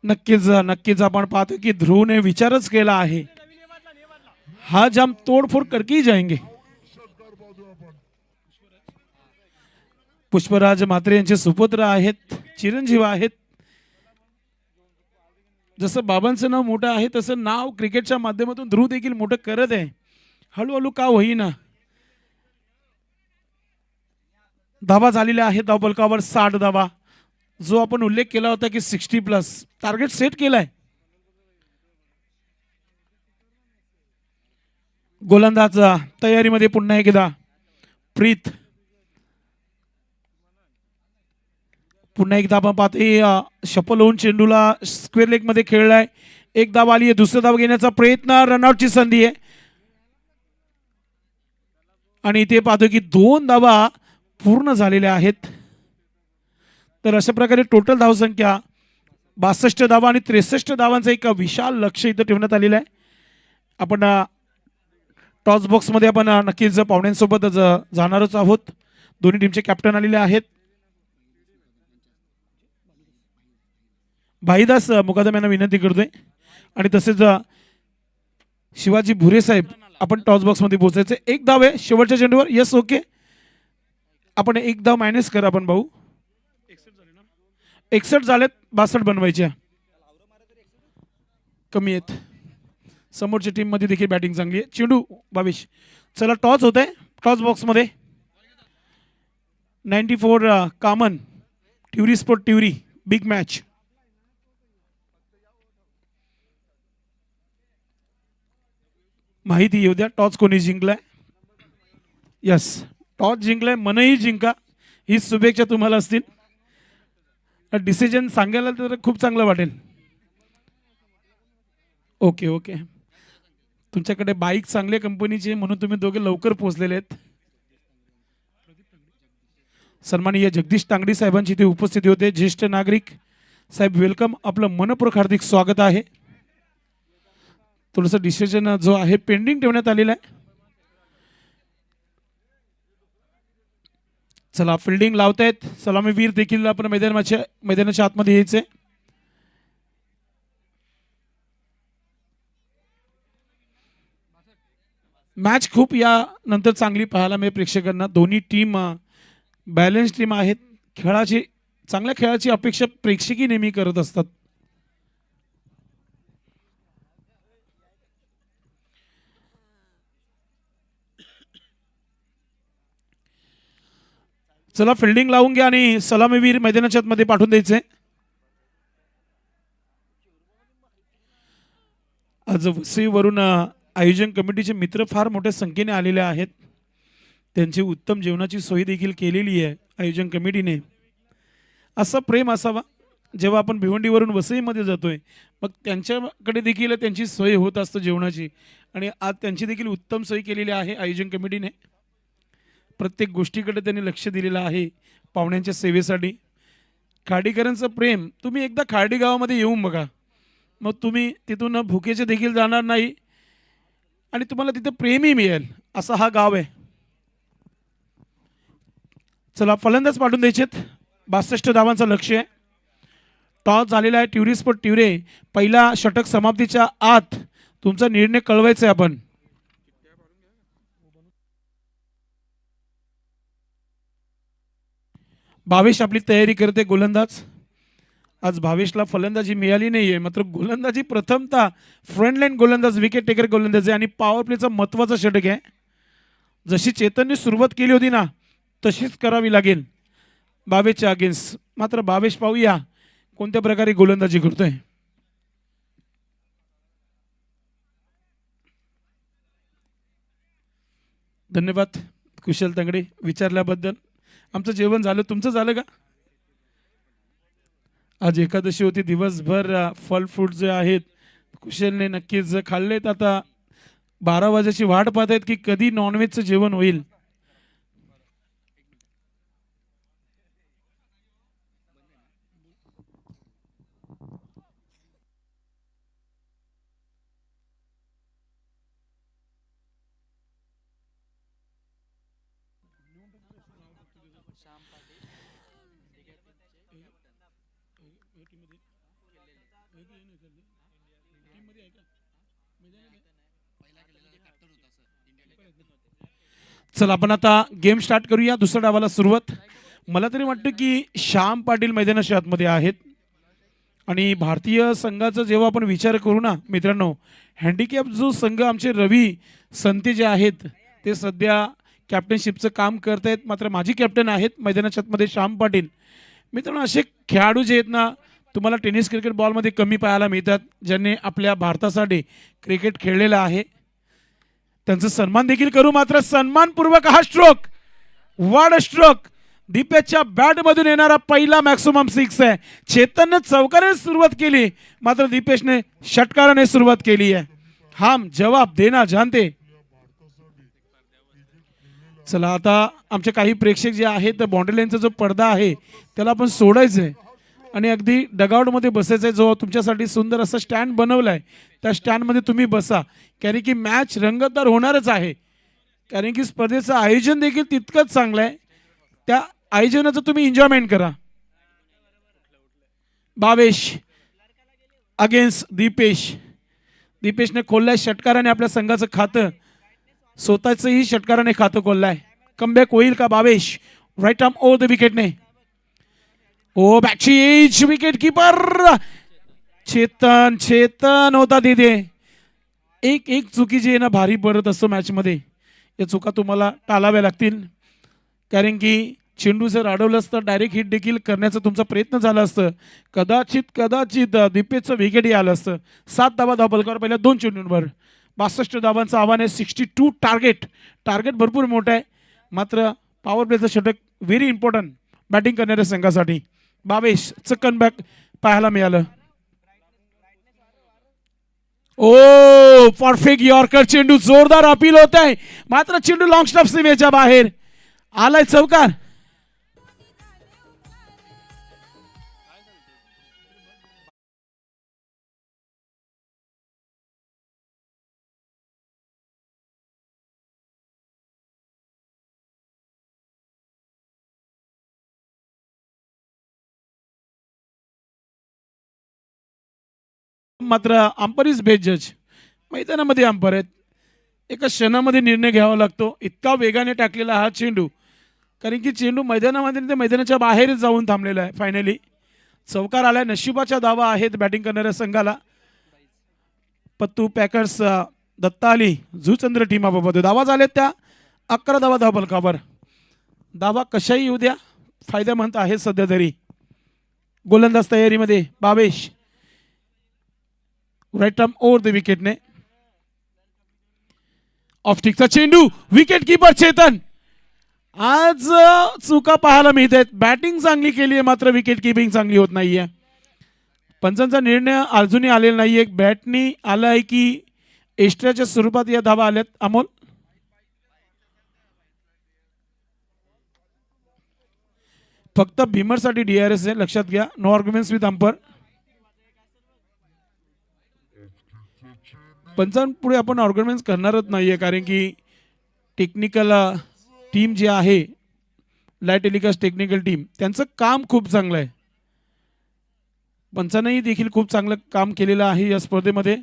नक्कीच नक्कीच आपण पाहतो की ध्रुवने विचारच केला आहे, हा जाम तोडफोड करके जाएंगे. षटकार पाहतोय आपण. पुष्पराज म्हात्रे यांचे सुपुत्र आहेत, चिरंजीव आहेत. जसं बाबांचं नाव मोठं आहे तसं नाव क्रिकेटच्या माध्यमातून ध्रुव देखील मोठं करत आहे. हळूहळू का होईना. धावा झालेल्या आहेत धावफलकावर 60 धावा, जो आपण उल्लेख केला होता की 60+ टार्गेट सेट केलाय. गोलंदाज तयारीमध्ये पुन्हा एकदा. प्रीत पुन्हा एकदा आपण पाहतोय शफल होऊन चेंडूला स्क्वेअर लेग मध्ये खेळलाय. एक धाव आली आहे, दुसरा धाव घेण्याचा प्रयत्न, रनआउटची संधी आहे आणि इथे पाहतोय की 2 धावा पूर्ण झालेल्या आहेत. तर अशा प्रकारे टोटल धावसंख्या 62 धावा आणि 63 धावांचं एक विशाल लक्ष इथं ठेवण्यात आलेलं आहे. आपण टॉस बॉक्स मध्ये आपण नक्कीच पाहुण्यांसोबत जाणारच आहोत. दोन्ही टीमचे कॅप्टन आलेले आहेत. भाईदास मुकादम यांना विनंती करतोय आणि तसेच शिवाजी भुरे साहेब आपण टॉस बॉक्स मध्ये पोहोचायचे. एक धाव आहे शेवटच्या चेंडूवर. यस ओके, आपण एक धाव मायनस करा आपण भाऊ. 61 झालेत, 62 बनवायच्या कमी आहेत. समोरच्या टीम मध्ये देखील बॅटिंग चांगली आहे. चेंडू 22. चला टॉस होत आहे टॉस बॉक्स मध्ये. 94 कामन ट्युरी स्पोर्ट ट्युरी बिग मॅच. माहिती येऊ द्या टॉस कोणी जिंकलाय. Yes, toss जिंकलाय. मनही जिंका ही शुभेच्छा तुम्हाला असतील. डिसिजन सांगायला तर खूप चांगलं वाटेल. ओके ओके, तुमच्याकडे बाईक चांगल्या कंपनीची म्हणून तुम्ही दोघे लवकर पोहोचलेले आहेत. सन्माननीय जगदीश तांगडी साहेबांची इथे उपस्थिती होते. ज्येष्ठ नागरिक साहेब वेलकम, आपलं मनपूर्वक हार्दिक स्वागत आहे. थोडंसं डिसिजन जो आहे पेंडिंग ठेवण्यात आलेला आहे. चला फिल्डिंग लावतायत सलामीवीर देखील आपण मैदानाच्या आतमध्ये यायचे. मॅच खूप या नंतर चांगली पाहायला मिळेल प्रेक्षकांना. दोन्ही टीम बॅलन्स टीम आहेत. खेळाची चांगल्या खेळाची अपेक्षा प्रेक्षकही नेहमी करत असतात. चला फिल्डिंग लावून घ्या आणि सलामीवीर मैदानाच्या आतमध्ये पाठवून द्यायचे. आज वसईवरून आयोजन कमिटीचे मित्र फार मोठ्या संख्येने आलेले आहेत. त्यांची उत्तम जेवणाची सोय देखील केलेली आहे आयोजन कमिटीने. असं प्रेम असावा. जेव्हा आपण भिवंडीवरून वसईमध्ये जातोय मग त्यांच्याकडे देखील त्यांची सोय होत असते जेवणाची, आणि आज त्यांची देखील उत्तम सोय केलेली आहे आयोजन कमिटीने. प्रत्येक गोष्टीकडे त्यांनी लक्ष दिलेलं आहे पाहुण्यांच्या सेवेसाठी. खाडीकरांचं प्रेम तुम्ही एकदा खार्डी गावामध्ये येऊन बघा, मग तुम्ही तिथून भुकेचे देखील जाणार नाही आणि तुम्हाला तिथे प्रेमही मिळेल. असा हा गाव आहे. चला फलंदाज पाठवून द्यायचेत. 62 धावांचं लक्ष आहे. टॉस झालेला आहे ट्युरी स्पोर्ट ट्युरे. पहिला षटक समाप्तीच्या आत तुमचा निर्णय कळवायचा आहे आपण. भावेश आपली तयारी करते गोलंदाज आज भावेशला फलंदाजी मिळाली नाहीये, मात्र गोलंदाजी प्रथमतः फ्रंटलाईन गोलंदाज, विकेट टेकर गोलंदाज आहे आणि पॉवर प्लेचा महत्त्वाचा षटक आहे. जशी चेतनने सुरुवात केली होती ना तशीच करावी लागेल भावेशच्या अगेन्स्ट. मात्र भावेश पाहूया कोणत्या प्रकारे गोलंदाजी करतोय. धन्यवाद कुशल तंगडे विचारल्याबद्दल. आमचं जेवण झालं, तुमचं झालं का? आज एकादशी होती, दिवसभर फल फ्रूट जे आहेत कुशलने नक्कीच खाल्लेत. आता 12 वाजेची वाट पाहत आहेत की कधी नॉनव्हेजचं जेवण होईल. चला आपण आता गेम स्टार्ट करूया. दुसऱ्या डावाला सुरुवात. मला तरी वाटतं की श्याम पाटील मैदानाच्या आतमध्ये आहेत आणि भारतीय संघाचा जेव्हा आपण विचार करू ना मित्रांनो, हँडिकॅप जो संघ आमचे रवी संते जे आहेत ते सध्या कॅप्टनशिपचं काम करत आहेत. मात्र माझी कॅप्टन आहेत मैदानाच्या आतमध्ये श्याम पाटील. मित्रांनो, असे खेळाडू जे आहेत ना तुम्हाला टेनिस क्रिकेट बॉलमध्ये कमी पाहायला मिळतात, ज्यांनी आपल्या भारतासाठी क्रिकेट खेळलेलं आहे. त्यांचा सन्मान देखील करू. मात्र सन्मानपूर्वक हा स्ट्रोक, वाड स्ट्रोक, दीपेशच्या बॅटमधून येणारा पहिला मॅक्सिमम सिक्स आहे. चेतनने चौकाराने सुरुवात केली, मात्र दीपेशने षटकाराने सुरुवात केली आहे. हम जवाब देना जानते. चला आता आमचे काही प्रेक्षक जे आहेत बाउंड्री लाईनचा जो पडदा आहे त्याला आपण सोडायचं आहे आणि अगदी डगआउटमध्ये बसायचं आहे. जो तुमच्यासाठी सुंदर असा स्टँड बनवला आहे त्या स्टँडमध्ये तुम्ही बसा, कारण की मॅच रंगतदार होणारच आहे. कारण की स्पर्धेचं आयोजन देखील तितकंच चांगलं आहे. त्या आयोजनाचं तुम्ही एन्जॉयमेंट करा. भावेश अगेन्स्ट दीपेश. दीपेशने खोललाय षटकाराने आपल्या संघाचं खातं, स्वतःचंही षटकाराने खातं खोललाय. कमबॅक होईल का Bhavesh? Right arm over the विकेटने. ओ बॅकची edge, wicket keeper Chetan. Chetan होता तिथे. एक चुकी जी आहे ना भारी पडत असतो मॅचमध्ये. या चुका तुम्हाला टाळाव्या लागतील, कारण की चेंडू जर अडवलं असतं डायरेक्ट हिट देखील करण्याचा तुमचा प्रयत्न झाला असतं. कदाचित दीपेशचं विकेटही आलं असतं. 7 धावा धावपलकावर पहिल्या 2 चेंडूंवर. 62 धावांचं आव्हान आहे. 62 टार्गेट भरपूर मोठं आहे. मात्र पॉवर प्लेचं षटक व्हेरी इम्पॉर्टंट बॅटिंग करणाऱ्या संघासाठी. भावेश चकन बॅक पाहायला मिळालं. ओ परफेक्ट यॉर्कर चेंडू, जोरदार अपील होत आहे, मात्र चेंडू लॉंग स्टॉप सीमेच्या बाहेर आलाय. चौकार. मात्र अंपर इज बेस्ट जज. मैदानामध्ये अंपर आहेत. एका क्षणामध्ये निर्णय घ्यावा लागतो. इतका वेगाने टाकलेला हा चेंडू, कारण की चेंडू मैदानामध्ये ते मैदानाच्या बाहेर जाऊन थांबलेला आहे. फायनली चौकार आलाय. नशिबाच्या धावा आहेत बॅटिंग करणाऱ्या संघाला. पत्तू पॅकर्स, दत्ता अली, जुचंद्र टीमाबाबत धावा झाल्यात त्या 11 धावा धावपलकावर. धावा कशाही येऊ द्या, फायदेमंद आहे सध्या तरी. गोलंदाज तयारीमध्ये Bhavesh. Right arm over the विकेटने. ऑफस्टिकचा चेंडू, विकेट कीपर चेतन. आज चुका पाहायला मिळत आहेत. बॅटिंग चांगली केली आहे, मात्र विकेट किपिंग चांगली होत नाहीये. पंचांचा निर्णय अजूनही आलेला नाहीये. बॅटनी आलाय की एक्स्ट्राच्या स्वरूपात या धावा आल्यात. अमोल फक्त भीमरसाठी DRS आहे, लक्षात घ्या. No arguments with umpire. पंचांपुढे आपण ऑर्गनाइज करणारच नाहीये, कारण की टेक्निकल टीम जी आहे, लाईट टेलिकास्ट टेक्निकल टीम, त्यांचं काम खूप चांगलं आहे. पंचांनी देखील खूप चांगलं काम केलेलं आहे या स्पर्धेमध्ये.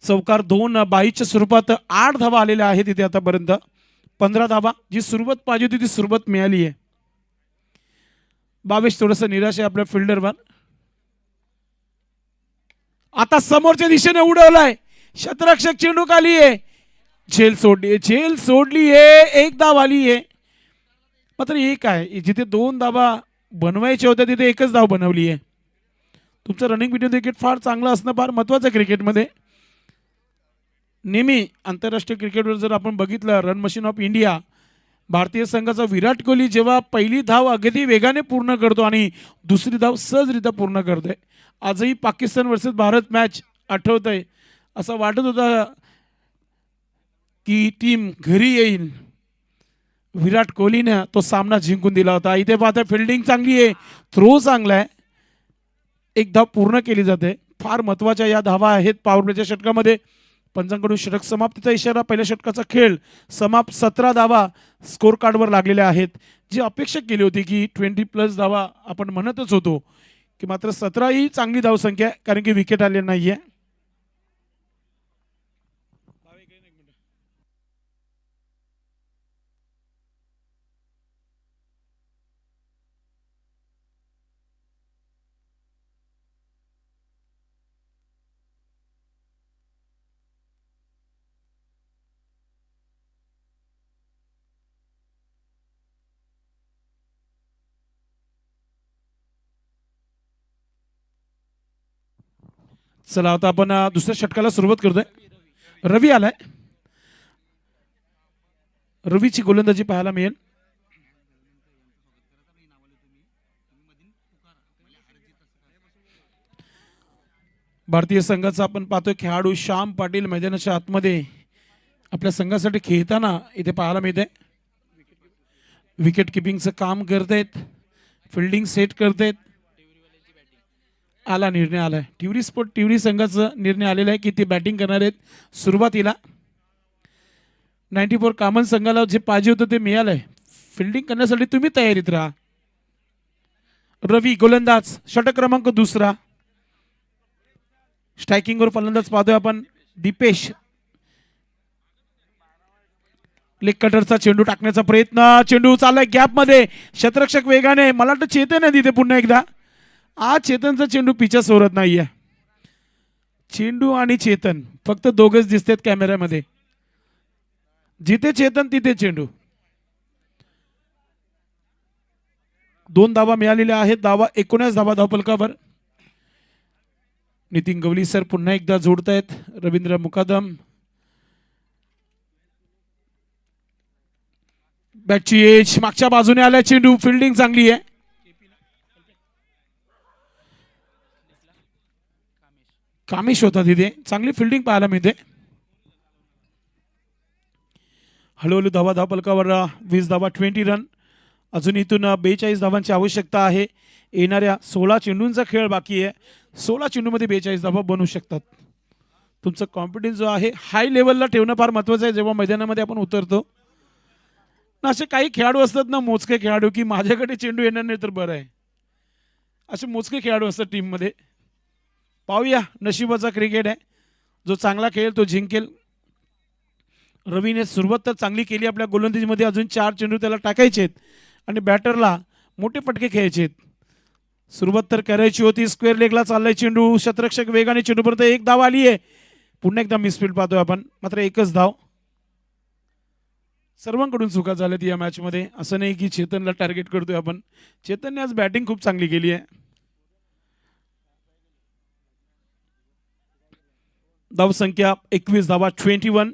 चौकार 2-22च्या स्वरूपात 8 धावा आलेल्या आहेत इथे आतापर्यंत. 15 धावा, जी सुरुवात पाहिजे होती ती सुरुवात मिळाली आहे. 22 थोडंसं निराश आहे आपल्या फिल्डरवर. आता समोरच्या दिशेने उडवलाय, शतरक्षक चेंडू खाली आहे, झेल सोडली आहे, एक धाव आली आहे. मात्र एक आहे, जिथे 2 धावा बनवायच्या होत्या तिथे एकच धाव बनवली आहे. तुमचं रनिंग बिटवीन विकेट फार चांगलं असणं फार महत्वाचं आहे क्रिकेटमध्ये. नेहमी आंतरराष्ट्रीय क्रिकेटवर जर आपण बघितलं, रन मशीन ऑफ इंडिया भारतीय संघाचा विराट कोहली जेव्हा पहिली धाव अगदी वेगाने पूर्ण करतो आणि दुसरी धाव सहजरित्या पूर्ण करतोय. आजही पाकिस्तान वर्सेस भारत मॅच आठवतंय, असं वाटत होतं की टीम घरी येईल. विराट कोहलीने तो सामना जिंकून दिला होता. इथे पाहता फिल्डिंग चांगली आहे, थ्रो चांगला आहे, एक धाव पूर्ण केली जाते. फार महत्वाच्या या धावा आहेत पॉवर प्लेच्या षटकामध्ये. पंचांकडून षटक समाप्तीचा इशारा, पहिल्या षटकाचा खेळ समाप्त. 17 धावा स्कोर कार्डवर लागलेल्या आहेत. जी अपेक्षा केली होती की 20+ धावा आपण म्हणतच होतो की, मात्र 17 ही चांगली धावसंख्या आहे कारण की विकेट आले नाहीये. चला आता आपण दुसऱ्या षटकाला सुरुवात करतोय. रवी आलाय, रवीची गोलंदाजी पाहायला मिळेल. भारतीय संघाचा आपण पाहतोय खेळाडू श्याम पाटील मैदानाच्या आतमध्ये आपल्या संघासाठी खेळताना इथे पाहायला मिळते. विकेट किपिंगचं काम करतायत, फिल्डिंग सेट करतायत. आला निर्णय आलाय, टिवरी संघाचा निर्णय आलेला आहे की ते बॅटिंग करणार आहेत सुरुवातीला. 94 कामन संघाला जे पाहिजे होतं ते मिळालंय. फिल्डिंग करण्यासाठी तुम्ही तयारीत राहा. रवी गोलंदाज, षटक क्रमांक 2. स्ट्रायकिंगवर फलंदाज पाहतोय आपण दीपेश. लेग कटरचा चेंडू टाकण्याचा प्रयत्न, चेंडू चाललाय गॅप मध्ये, शतरक्षक वेगाने. मला वाटतं चेतन आहे तिथे पुन्हा एकदा. आज चेतनचा चेंडू पिछा सोडत नाहीये. चेंडू आणि चेतन फक्त दोघच दिसतात कॅमेऱ्यामध्ये. जिथे चेतन तिथे चेंडू. 2 धावा मिळालेल्या आहेत. 19 धावा धावफलकावर. नितीन गवली सर पुन्हा एकदा जोडतायत. रवींद्र मुकादम. बॅटची एज मागच्या बाजूने आल्या, चेंडू फिल्डिंग चांगली आहे. कामेश होता तिथे, चांगली फिल्डिंग पाहायला मिळते. हळूहळू धावफलकावर 20 धावा, 20 रन. अजून इथून 42 धावांची आवश्यकता आहे. येणाऱ्या 16 चेंडूंचा खेळ बाकी आहे. 16 चेंडूमध्ये 42 धावा बनवू शकतात. तुमचं कॉन्फिडन्स जो आहे हाय लेवलला ठेवणं फार महत्वाचं आहे जेव्हा मैदानामध्ये आपण उतरतो ना. असे काही खेळाडू असतात ना, मोजके खेळाडू, की माझ्याकडे चेंडू येणार नाही तर बरं आहे. असे मोजके खेळाडू असतात टीममध्ये. पाहूया, नशिबाचा क्रिकेट आहे. जो चांगला खेळेल तो जिंकेल. रवीने सुरुवात तर चांगली केली आपल्या गोलंदाजीमध्ये. अजून 4 चेंडू त्याला टाकायचे आहेत आणि बॅटरला मोठे फटके खेळायचे आहेत. सुरुवात तर करायची होती. स्क्वेअर लेगला चाललाय चेंडू, शतरक्षक वेगाने चेंडूपर्यंत. एक धाव आली आहे. पुन्हा एकदा मिसफील्ड पाहतोय आपण, मात्र एकच धाव. सर्वांकडून चुका झाल्यात या मॅचमध्ये. असं नाही की चेतनला टार्गेट करतोय आपण. चेतनने आज बॅटिंग खूप चांगली केली आहे. धाव संख्या 21 धावा, 21.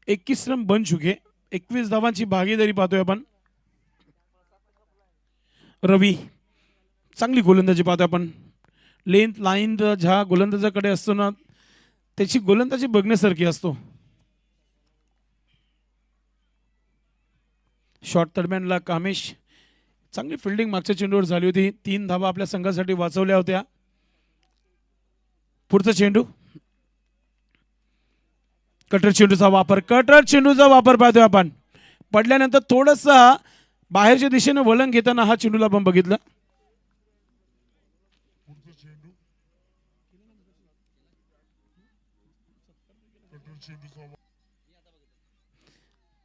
21 रन बन चुके. 21 धावांची भागीदारी पाहतोय आपण. रवी चांगली गोलंदाजी पाहतोय आपण. लेंथ लाईन ज्या गोलंदाजाकडे असतो ना, त्याची गोलंदाजी बघण्यासारखी असतो. शॉर्ट दरम्यानला कामेश. चांगली फिल्डिंग मागच्या चेंडूवर झाली होती. 3 धावा आपल्या संघासाठी वाचवल्या होत्या. पुढचा चेंडू, कटर चेंडूचा वापर पाहतोय आपण. पडल्यानंतर थोडंसं बाहेरच्या दिशेने वळण घेताना हा चेंडूला आपण बघितलं. चेंडूचा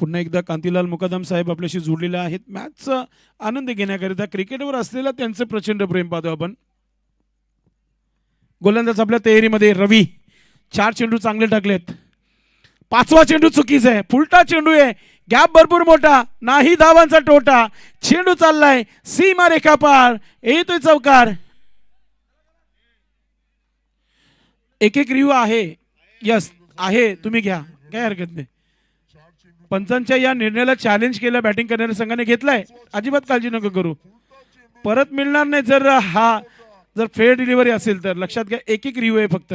पुन्हा एकदा कांतीलाल मुकादम साहेब आपल्याशी जोडलेले आहेत. मॅचचा आनंद घेण्याकरिता क्रिकेटवर असलेलं त्यांचं प्रचंड प्रेम पाहतो आपण. गोलंदाज आपल्या तयारीमध्ये रवी. 4 चेंडू चांगले टाकलेत. 5वा चेंडू चुकीचा आहे. फुलटा चेंडू आहे. गॅप भरपूर मोठा. नाही धावांचा टोटा. चेंडू चाललाय सीमा रेखा पार. येतोय चौकार. एक रिव्ह्यू आहे. यस आहे. तुम्ही घ्या, काय हरकत नाही. पंचांच्या या निर्णयाला चॅलेंज केलं बॅटिंग करणाऱ्या संघाने घेतलाय. अजिबात काळजी नको करू. परत मिळणार नाही जर फेअर डिलिव्हरी असेल तर. लक्षात घ्या, एक रिव्ह्यू आहे फक्त.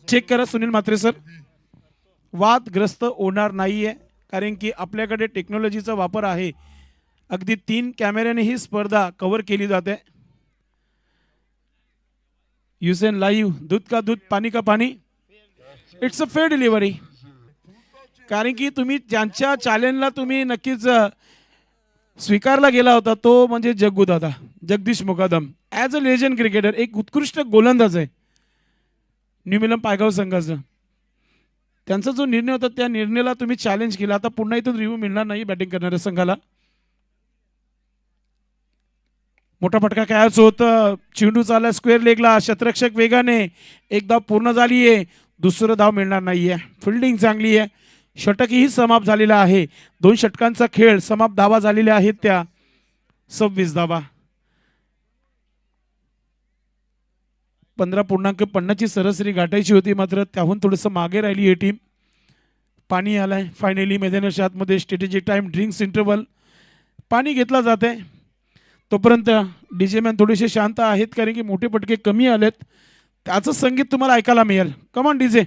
चेक करा सुनील म्हात्रे सर. वादग्रस्त होणार नाहीये कारण की आपल्याकडे टेक्नॉलॉजीचा वापर आहे. अगदी 3 कॅमेऱ्याने ही स्पर्धा कव्हर केली जाते. युसेन लाईव्ह. दूध का दूध, पाणी का पाणी. It's a fair delivery. कारण की तुम्ही ज्यांच्या चॅलेंजला तुम्ही नक्कीच स्वीकारला गेला होता तो म्हणजे जग्गू दादा, जगदीश मुकादम. ॲज अ लेजंड क्रिकेटर, एक उत्कृष्ट गोलंदाज आहे न्यू मिलम पायगाव संघाचं. त्यांचा जो निर्णय होता त्या निर्णयाला तुम्ही चॅलेंज केला. आता पुन्हा इथून रिव्ह्यू मिळणार नाही बॅटिंग करणाऱ्या संघाला. मोठा फटका खेळायचं होतं. चेंडू चालला स्क्वेअर लेगला. शतरक्षक वेगाने. एक धाव पूर्ण झाली आहे. दुसरं धाव मिळणार नाहीये. फिल्डिंग चांगली आहे. षटकही समाप्त झालेला आहे. 2 षटकांचा खेळ समाप्त. धावा झालेल्या आहेत त्या 26 धावा. 15.50 ची सरासरी गाठायची होती, मात्र त्याहून थोडंसं मागे राहिली ही टीम. पाणी आलंय फायनली मैदानाच्या आतमध्ये. Strategic time, drinks interval. पाणी घेतला जाते. तोपर्यंत डीजे मॅन थोडेसे शांत आहेत कारण की मोठे पटके कमी आलेत. त्याचं संगीत तुम्हाला ऐकायला मिळेल. Come on DJ.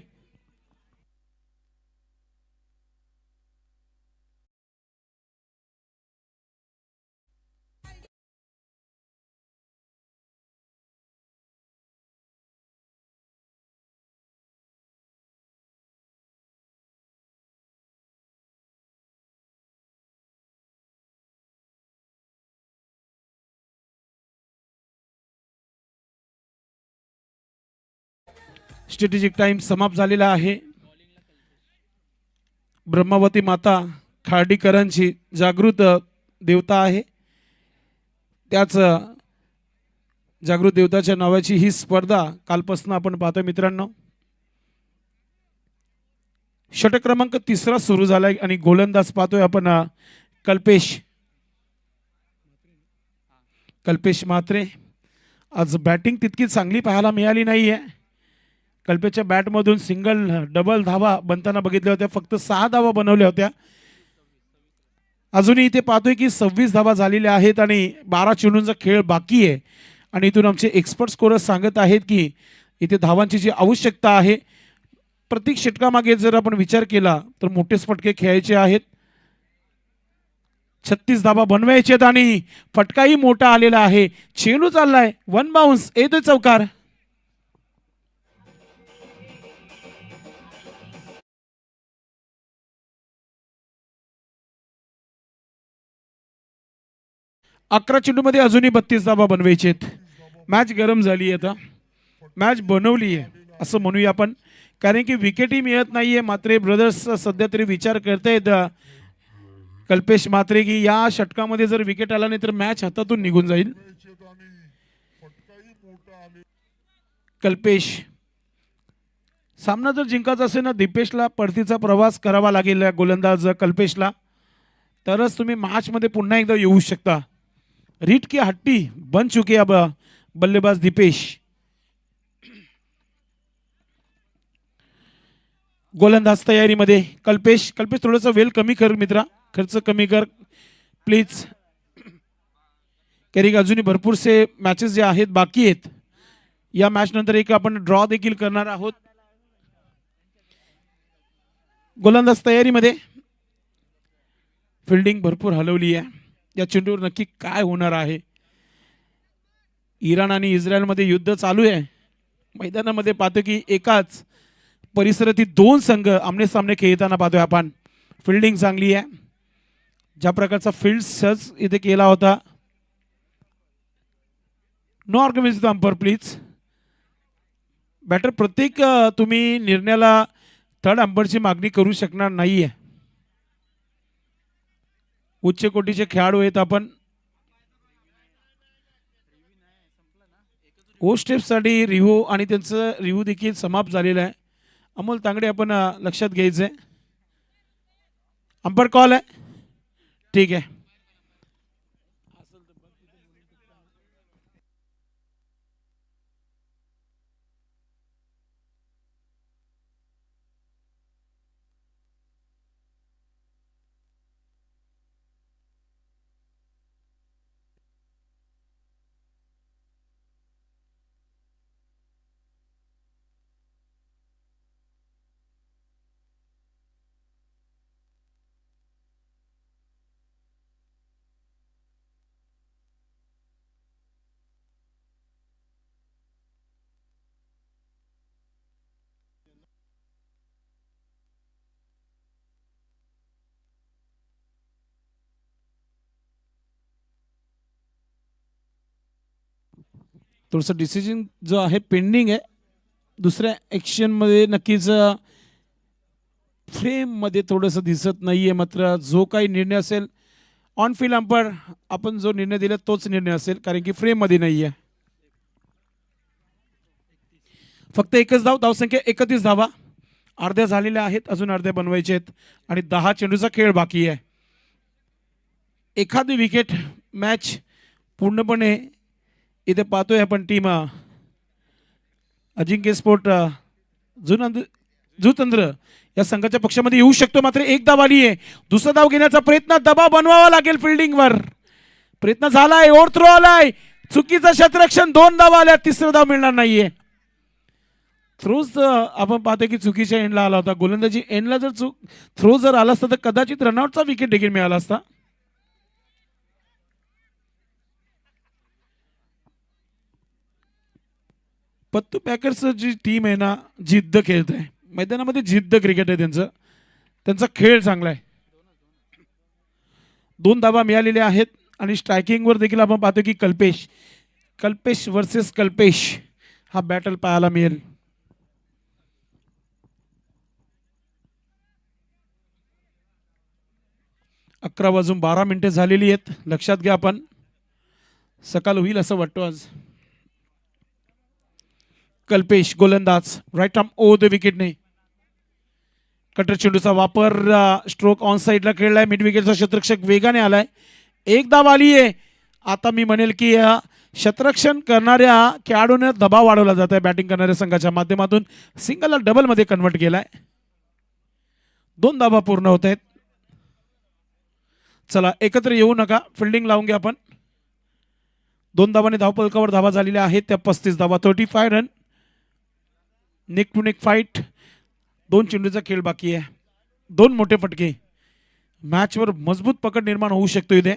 स्ट्रॅटेजिक टाइम समाप्त झालेला आहे. ब्रह्मावती माता खार्डीकरांची जागृत देवता आहे. त्याच जागृत देवताच्या नावाची ही स्पर्धा कालपासून आपण पाहतोय मित्रांनो. षटक क्रमांक 3 सुरू झालाय आणि गोलंदाज पाहतोय आपण कल्पेश म्हात्रे. आज बॅटिंग तितकी चांगली पाहायला मिळाली नाहीये. कल्पेशच्या बॅटमधून सिंगल डबल धावा बनताना बघितल्या होत्या. फक्त 6 धावा बनवल्या होत्या. अजूनही इथे पाहतोय की 26 धावा झालेल्या आहेत आणि 12 चेंडूंचा खेळ बाकी आहे. आणि इथून आमचे एक्सपर्ट स्कोरर सांगत आहेत की इथे धावांची जी आवश्यकता आहे प्रत्येक षटकामागे जर आपण विचार केला तर मोठेच फटके खेळायचे आहेत. 36 धावा बनवायचे आहेत आणि फटकाही मोठा आलेला आहे. चेंडू चाललाय 1 बाउन्स. येतोय चौकार. अकरा चेंडूमध्ये अजूनही 32 धावा बनवायचे आहेत. मॅच गरम झाली आहे. आता मॅच बनवली आहे असं म्हणूया आपण कारण की विकेटही मिळत नाहीये. मात्रे ब्रदर्स सध्या तरी विचार करतायत कल्पेश म्हात्रे की या षटकामध्ये जर विकेट आला नाही तर मॅच हातातून निघून जाईल. कल्पेश सामना जर जिंकायचा असेल ना दीपेशला परतीचा प्रवास करावा लागेल गोलंदाज कल्पेशला. तरच तुम्ही मॅच मध्ये पुन्हा एकदा येऊ शकता. रीट की हट्टी बन चुके अब बल्लेबाज दीपेश. गोलंदाज तयारीमध्ये कल्पेश. थोडंसं वेल कमी कर मित्रा. खर्च कमी कर प्लीज. कारण अजूनही भरपूरसे मॅचेस जे आहेत बाकी आहेत. या मॅच नंतर एक आपण ड्रॉ देखील करणार आहोत. गोलंदाज तयारीमध्ये. फिल्डिंग भरपूर हलवली आहे. या चेंडूवर नक्की काय होणार आहे. इराण आणि इस्रायलमध्ये युद्ध चालू आहे. मैदानामध्ये पाहतो की एकाच परिसरातील 2 संघ आमने सामने खेळताना पाहतोय आपण. फिल्डिंग चांगली आहे. ज्या प्रकारचा फील्ड सर्च इथे केला होता. No arguments with umpire please. Batter प्रत्येक तुम्ही निर्णयाला थर्ड अंपरची मागणी करू शकणार नाहीये. उच्च कोटीचे खेळाडू आहेत आपण. ओ स्टेपसाठी रिव्ह्यू आणि त्यांचं रिव्ह्यू देखील समाप्त झालेलं आहे. अमोल तांगडे आपण लक्षात घ्यायचं आहे. अंपर कॉल आहे. ठीक आहे. थोडंसं डिसिजन जो आहे पेंडिंग आहे. दुसऱ्या ॲक्शनमध्ये नक्कीच फ्रेममध्ये थोडंसं दिसत नाही आहे. मात्र जो काही निर्णय असेल ऑन फील्ड अंपर आपण जो निर्णय दिला तोच निर्णय असेल, कारण की फ्रेममध्ये नाही आहे. फक्त एकच धाव. धावसंख्या 31 धावा. अर्ध्या झालेल्या आहेत, अजून अर्ध्या बनवायचे आहेत आणि 10 चेंडूचा खेळ बाकी आहे. एखादी विकेट मॅच पूर्णपणे इथे पाहतोय आपण. टीम अजिंक्य स्पोर्ट जुतंत्र या संघाच्या पक्षामध्ये येऊ शकतो. मात्र एक धाव आली आहे. दुसरा धाव घेण्याचा प्रयत्न, दबाव बनवावा लागेल फिल्डिंगवर. प्रयत्न झालाय, ओव्हर थ्रो आलाय, चुकीचं क्षेत्ररक्षण. 2 धाव आल्या, तिसरा धाव मिळणार नाहीये. थ्रोज आपण पाहतोय की चुकीच्या एंडला आला होता. गोलंदाजी एंडला जर थ्रो जर आला असता तर कदाचित रनआउटचा विकेट देखील मिळाला असता. पत्तू पॅकर्स जी टीम आहे ना, जिद्द खेळत आहे मैदानामध्ये. जिद्द क्रिकेट आहे त्यांचं. त्यांचा खेळ चांगला आहे. 2 धावा मिळालेल्या आहेत आणि स्ट्रायकिंगवर देखील आपण पाहतो की कल्पेश वर्सेस कल्पेश हा बॅटल पाहायला मिळेल. अकरा वाजून 12 मिनिटे झालेली आहेत. लक्षात घ्या आपण. सकाळ होईल असं वाटतं आज. कल्पेश गोलंदाज, राईट आर्म ओव्हर द विकेटने. कटर चेंडूचा वापर, स्ट्रोक ऑन साईडला खेळलाय. मिड विकेटचा क्षेत्ररक्षक वेगाने आलाय. एक धाव आली आहे. आता मी म्हणेल की क्षेत्ररक्षण करणाऱ्या खेळाडूने दबाव वाढवला जात आहे. बॅटिंग करणाऱ्या संघाच्या माध्यमातून सिंगलला डबलमध्ये कन्वर्ट केलाय. 2 धावा पूर्ण होत आहेत. चला एकत्र येऊ नका, फिल्डिंग लावून घ्या आपण. 2 धावांनी धावपलकावर धावा झालेल्या आहेत. त्या 35 धावा, 35 run. Neck to neck fight. 2 चेंडूचा खेळ बाकी आहे. 2 मोठे फटके. मॅचवर मजबूत पकड निर्माण होऊ शकतो इथे.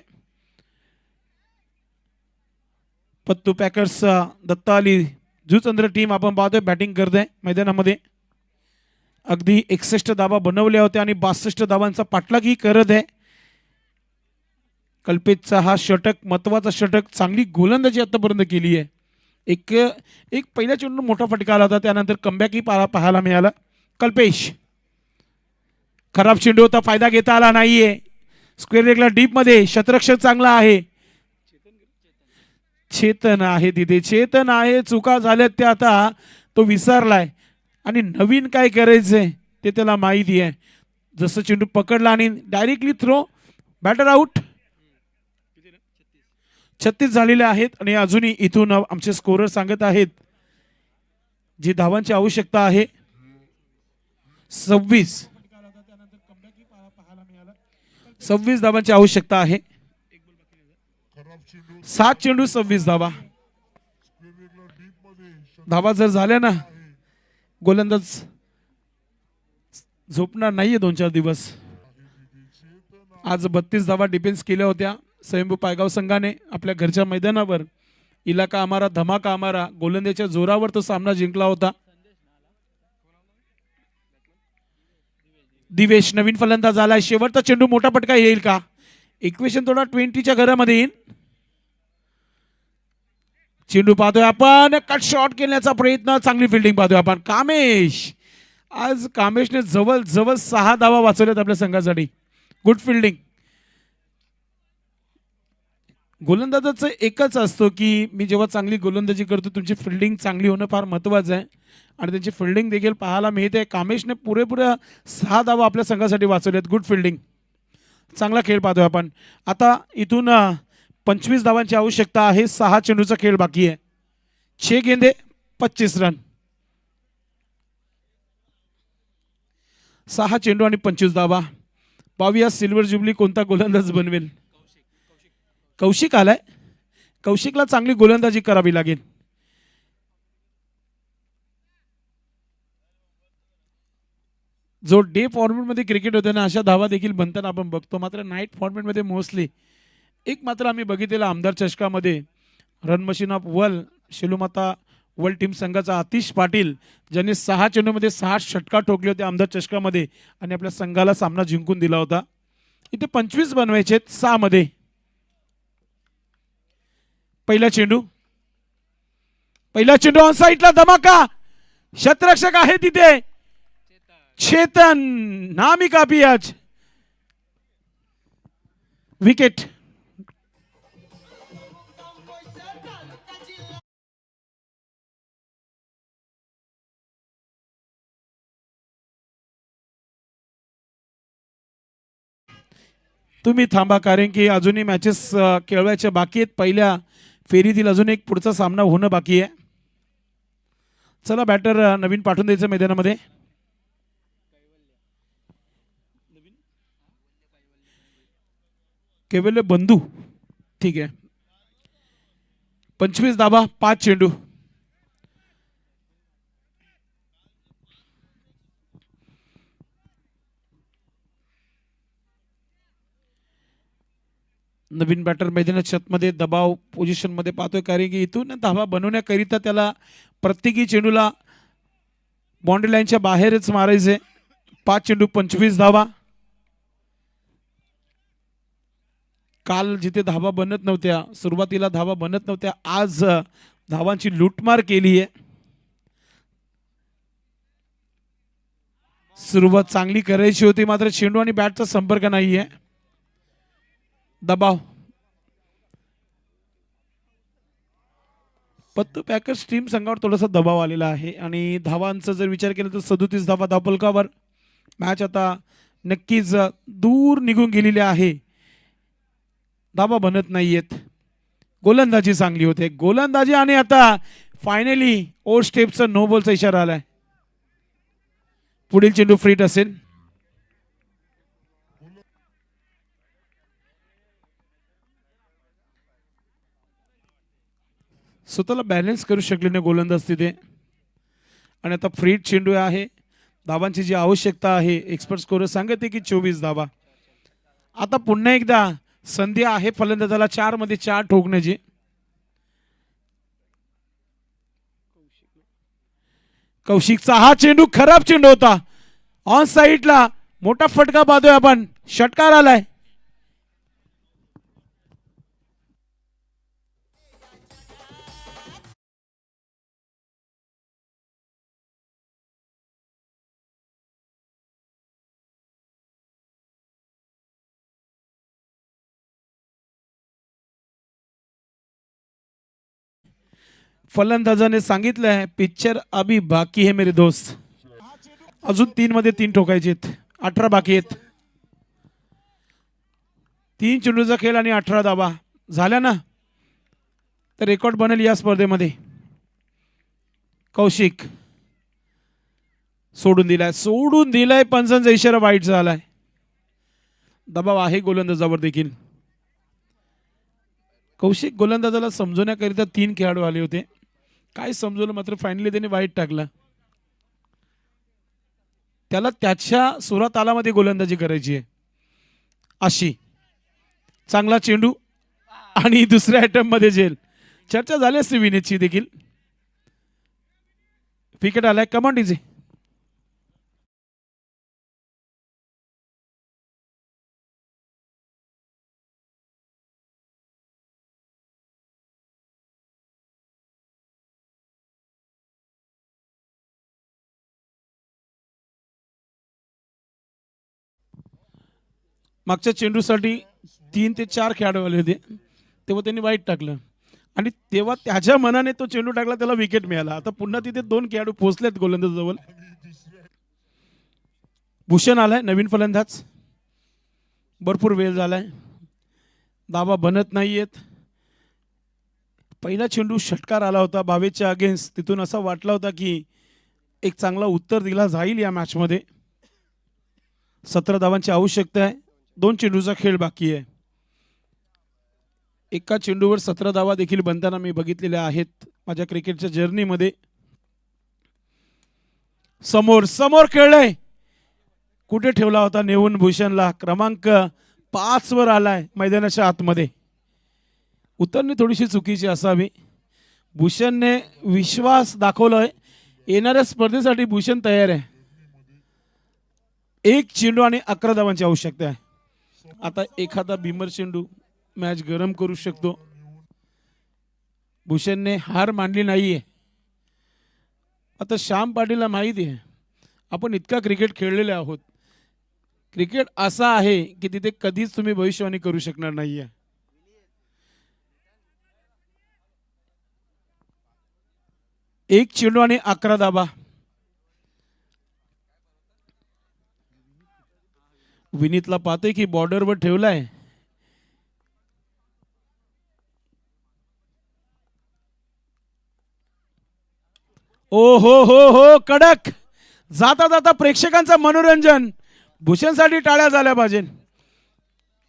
पत्तू पॅकर्स दत्ता अली जुचंद्र टीम आपण पाहतोय बॅटिंग करते मैदानामध्ये. अगदी 61 धावा बनवल्या होत्या आणि 62 धावांचा पाठलागही करत आहे. कल्पेशचा हा षटक, महत्वाचा षटक. चांगली गोलंदाजी आतापर्यंत केली आहे. एक पहिल्या चेंडून मोठा फटका आला होता, त्यानंतर कमबॅकही पाहायला मिळाला. कल्पेश, खराब चेंडू होता, फायदा घेता आला नाहीये. स्क्वेअर लेगला डीप मध्ये क्षेत्ररक्षक चांगला आहे. चेतन आहे तिथे, चेतन आहे. चुका झाल्यात त्या आता तो विसरलाय आणि नवीन काय करायचंय ते त्याला माहिती आहे. जसं चेंडू पकडला आणि डायरेक्टली थ्रो, बॅटर आउट. 36 झालेले आहेत आणि अजूनही इथून आमचे स्कोरर सांगत आहेत जी धावांची आवश्यकता आहे 26 धावांची आवश्यकता आहे. 7 चेंडू 26 धावा. धावा जर झाल्या ना, गोलंदाज झोपणार नाहीये 2-4 दिवस. आज 32 धावा डिफेन्स केल्या होत्या स्वयंभू पायगाव संघाने आपल्या घरच्या मैदानावर. इलाका आमारा धमाका आमारा गोलंदाजीच्या जोरावर तो सामना जिंकला होता. दिवेश नवीन फलंदाज आलाय. शेवटचा चेंडू मोठा पटका येईल का? इक्वेशन थोडा 20च्या घरामध्ये येईल. चेंडू पाहतोय आपण, कट शॉट केल्याचा प्रयत्न, चांगली फिल्डिंग पाहतोय आपण. कामेश आज कामेशने जवळ जवळ 6 धावा वाचवल्यात आपल्या संघासाठी. Good fielding. गोलंदाजाचं एकच असतो की मी जेव्हा चांगली गोलंदाजी करतो तुमची फिल्डिंग चांगली होणं फार महत्त्वाचं आहे आणि त्यांची फिल्डिंग देखील पाहायला मिळते. कामेशने पुरेपुऱ्या 6 धावा आपल्या संघासाठी वाचवल्यात. Good fielding. चांगला खेळ पाहतोय आपण. आता इथून 25 धावांची आवश्यकता आहे. 6 चेंडूचा खेळ बाकी आहे. 6 गेंदे 25 रन. 6 चेंडू आणि 25 धावा. पाहूया सिल्वर जुबली कोणता गोलंदाज बनवेल. कौशिक आलाय. कौशिकला चांगली गोलंदाजी करावी लागेल. जो डे फॉर्मॅटमध्ये क्रिकेट होते ना अशा धावा देखील बनताना आपण बघतो. मात्र नाईट फॉर्मॅटमध्ये मोस्टली एक मात्र आम्ही बघितलेला आमदार चषकामध्ये run machine of world Shelumata world team संघाचा आतिश पाटील ज्यांनी 6 चेंडूमध्ये 6 षटकार ठोकले होते आमदार चषकामध्ये आणि आपल्या संघाला सामना जिंकून दिला होता. इथे 25 बनवायचे 6 मध्ये. पहिला चेंडू ऑन साईडला धमाका. शतरक्षक आहे तिथे. चेतन नामी कापी आज. विकेट. तुम्ही थांबा कारण की अजूनही मॅचेस खेळवायच्या बाकी आहेत. पहिल्या फेरीतील अजून एक पुढचा सामना होणं बाकी आहे. चला बॅटर नवीन पाठवून द्यायचं मैदानामध्ये. कैवल्य बंधू. ठीक आहे. 25 धावा 5 चेंडू. नवीन बॅटर मैदानात छतमध्ये दबाव पोझिशनमध्ये पाहतोय कारण की इथून धावा बनवण्याकरिता त्याला प्रत्येकी चेंडूला बाउंड्री लाईनच्या बाहेरच मारायचे. 5 चेंडू 25 धावा. काल जिथे धावा बनत नव्हत्या सुरुवातीला धावा बनत नव्हत्या आज धावांची लूटमार केली आहे. सुरुवात चांगली करायची होती मात्र चेंडू आणि बॅटचा संपर्क नाहीये. दबाव. पत्तू पॅकर्स टीम संघावर थोडासा दबाव आलेला आहे आणि धावांचा जर विचार केला तर 37 धावा धावफलकावर. मॅच आता नक्कीच दूर निघून गेलेली आहे. धावा बनत नाहीयेत. गोलंदाजी चांगली होते. गोलंदाजी आणि आता फायनली ओव्हर स्टेपचा नो बॉलचा इशारा आलाय. पुढील चेंडू फ्रीट असेल. स्वतःला बॅलन्स करू शकले नाही गोलंदाज तिथे आणि आता फ्रीट चेंडू आहे. धावांची जी आवश्यकता आहे एक्सपर्ट स्कोर सांगते की 24 धावा. आता पुन्हा एकदा संधी आहे फलंदाजाला 4 मध्ये 4 ठोकण्याची. कौशिकचा हा चेंडू खराब चेंडू होता. ऑन साईडला मोठा फटका पाहतोय आपण. षटकार आलाय. फलंदाजाने सांगितलंय पिक्चर अभी बाकी है मेरे दोस्त. अजून 3 मध्ये 3 ठोकायचे. 18 बाकी आहेत. 3 चेंडूचा खेळ आणि 18 धावा झाल्या ना तर रेकॉर्ड बनेल या स्पर्धेमध्ये. कौशिक सोडून दिलाय. पंचांचा इशारा वाईट झालाय. दबाव आहे गोलंदाजावर देखील. कौशिक गोलंदाजाला समजवण्याकरिता 3 खेळाडू आले होते. काय समजवलं मात्र फायनली त्याने वाईट टाकला. त्याला त्याच्या सुरा तालामध्ये गोलंदाजी करायची आहे अशी. चांगला चेंडू आणि दुसऱ्या आयटम मध्ये जेल. चर्चा झाली असते विनेतची देखील. विकेट आलाय. Command easy. मागच्या चेंडूसाठी 3 ते 4 खेळाडू आले होते, तेव्हा त्यांनी वाईट टाकलं आणि तेव्हा त्याच्या मनाने तो चेंडू टाकला, त्याला विकेट मिळाला. आता पुन्हा तिथे 2 खेळाडू पोहोचलेत गोलंदाजाजवळ. भूषण आलाय नवीन फलंदाज, भरपूर वेळ झालाय, दाबा बनत नाहीयेत. पहिला चेंडू षटकार आला होता बावेच्या अगेन्स्ट, तिथून असा वाटला होता की एक चांगला उत्तर दिला जाईल या मॅचमध्ये. 17 धावांची आवश्यकता आहे, 2 चेंडूचा खेळ बाकी आहे. एका चेंडूवर 17 धावा देखील बनताना मी बघितलेल्या आहेत माझ्या क्रिकेटच्या जर्नीमध्ये. समोर समोर खेळलंय, कुठे ठेवला होता नेऊन भूषणला, क्रमांक 5 वर आलाय मैदानाच्या आतमध्ये. उतरणी थोडीशी चुकीची असावी. भूषणने विश्वास दाखवलाय, येणाऱ्या स्पर्धेसाठी भूषण तयार आहे. 1 चेंडू आणि 11 धावांची आवश्यकता आहे. आता एखादा भीमर चेंडू मॅच गरम करू शकतो. भूषणने हार मानली नाहीये. आता श्याम पाटीलला माहिती आहे आपण इतका क्रिकेट खेळलेले आहोत, क्रिकेट असा आहे की तिथे कधीच तुम्ही भविष्यवाणी करू शकणार नाहीये. एक चेंडू आणि 11 धावा. विनीतला पाहतोय की बॉर्डरवर ठेवलाय. ओ हो हो हो, कडक. जाता जाता प्रेक्षकांचं मनोरंजन, भूषणसाठी टाळ्या झाल्या पाहिजे.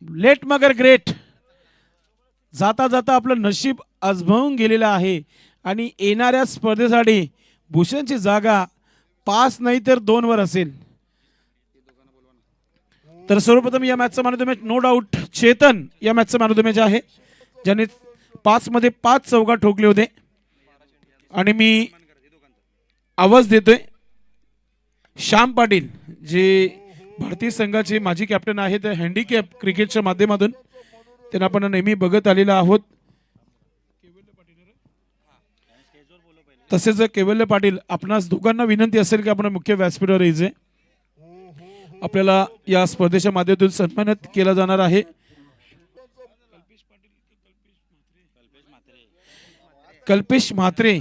लेट मगर ग्रेट. जाता जाता आपलं नशीब आजमावून गेलेलं आहे आणि येणाऱ्या स्पर्धेसाठी भूषणची जागा 5 नाही तर 2 वर असेल. तर सर्वप्रथम या मॅचचा man of the match no doubt Chetan या मॅचचा मॅन ऑफ द मॅच आहे, ज्याने 5 मध्ये 5 चौका ठोकले होते. आणि मी आवाज देतोय श्याम पाटील, जे भारतीय संघाचे माजी कॅप्टन आहेत, हँडिकॅप क्रिकेटच्या माध्यमातून त्यांना आपण नेहमी बघत आलेला आहोत. तसेच केवल्य पाटील, आपणास दोघांना विनंती असेल की आपण मुख्य व्यासपीठावर यायचे. आपल्याला या स्पर्धेच्या माध्यमातून सन्मानित केला जाणार आहे. कल्पेश म्हात्रे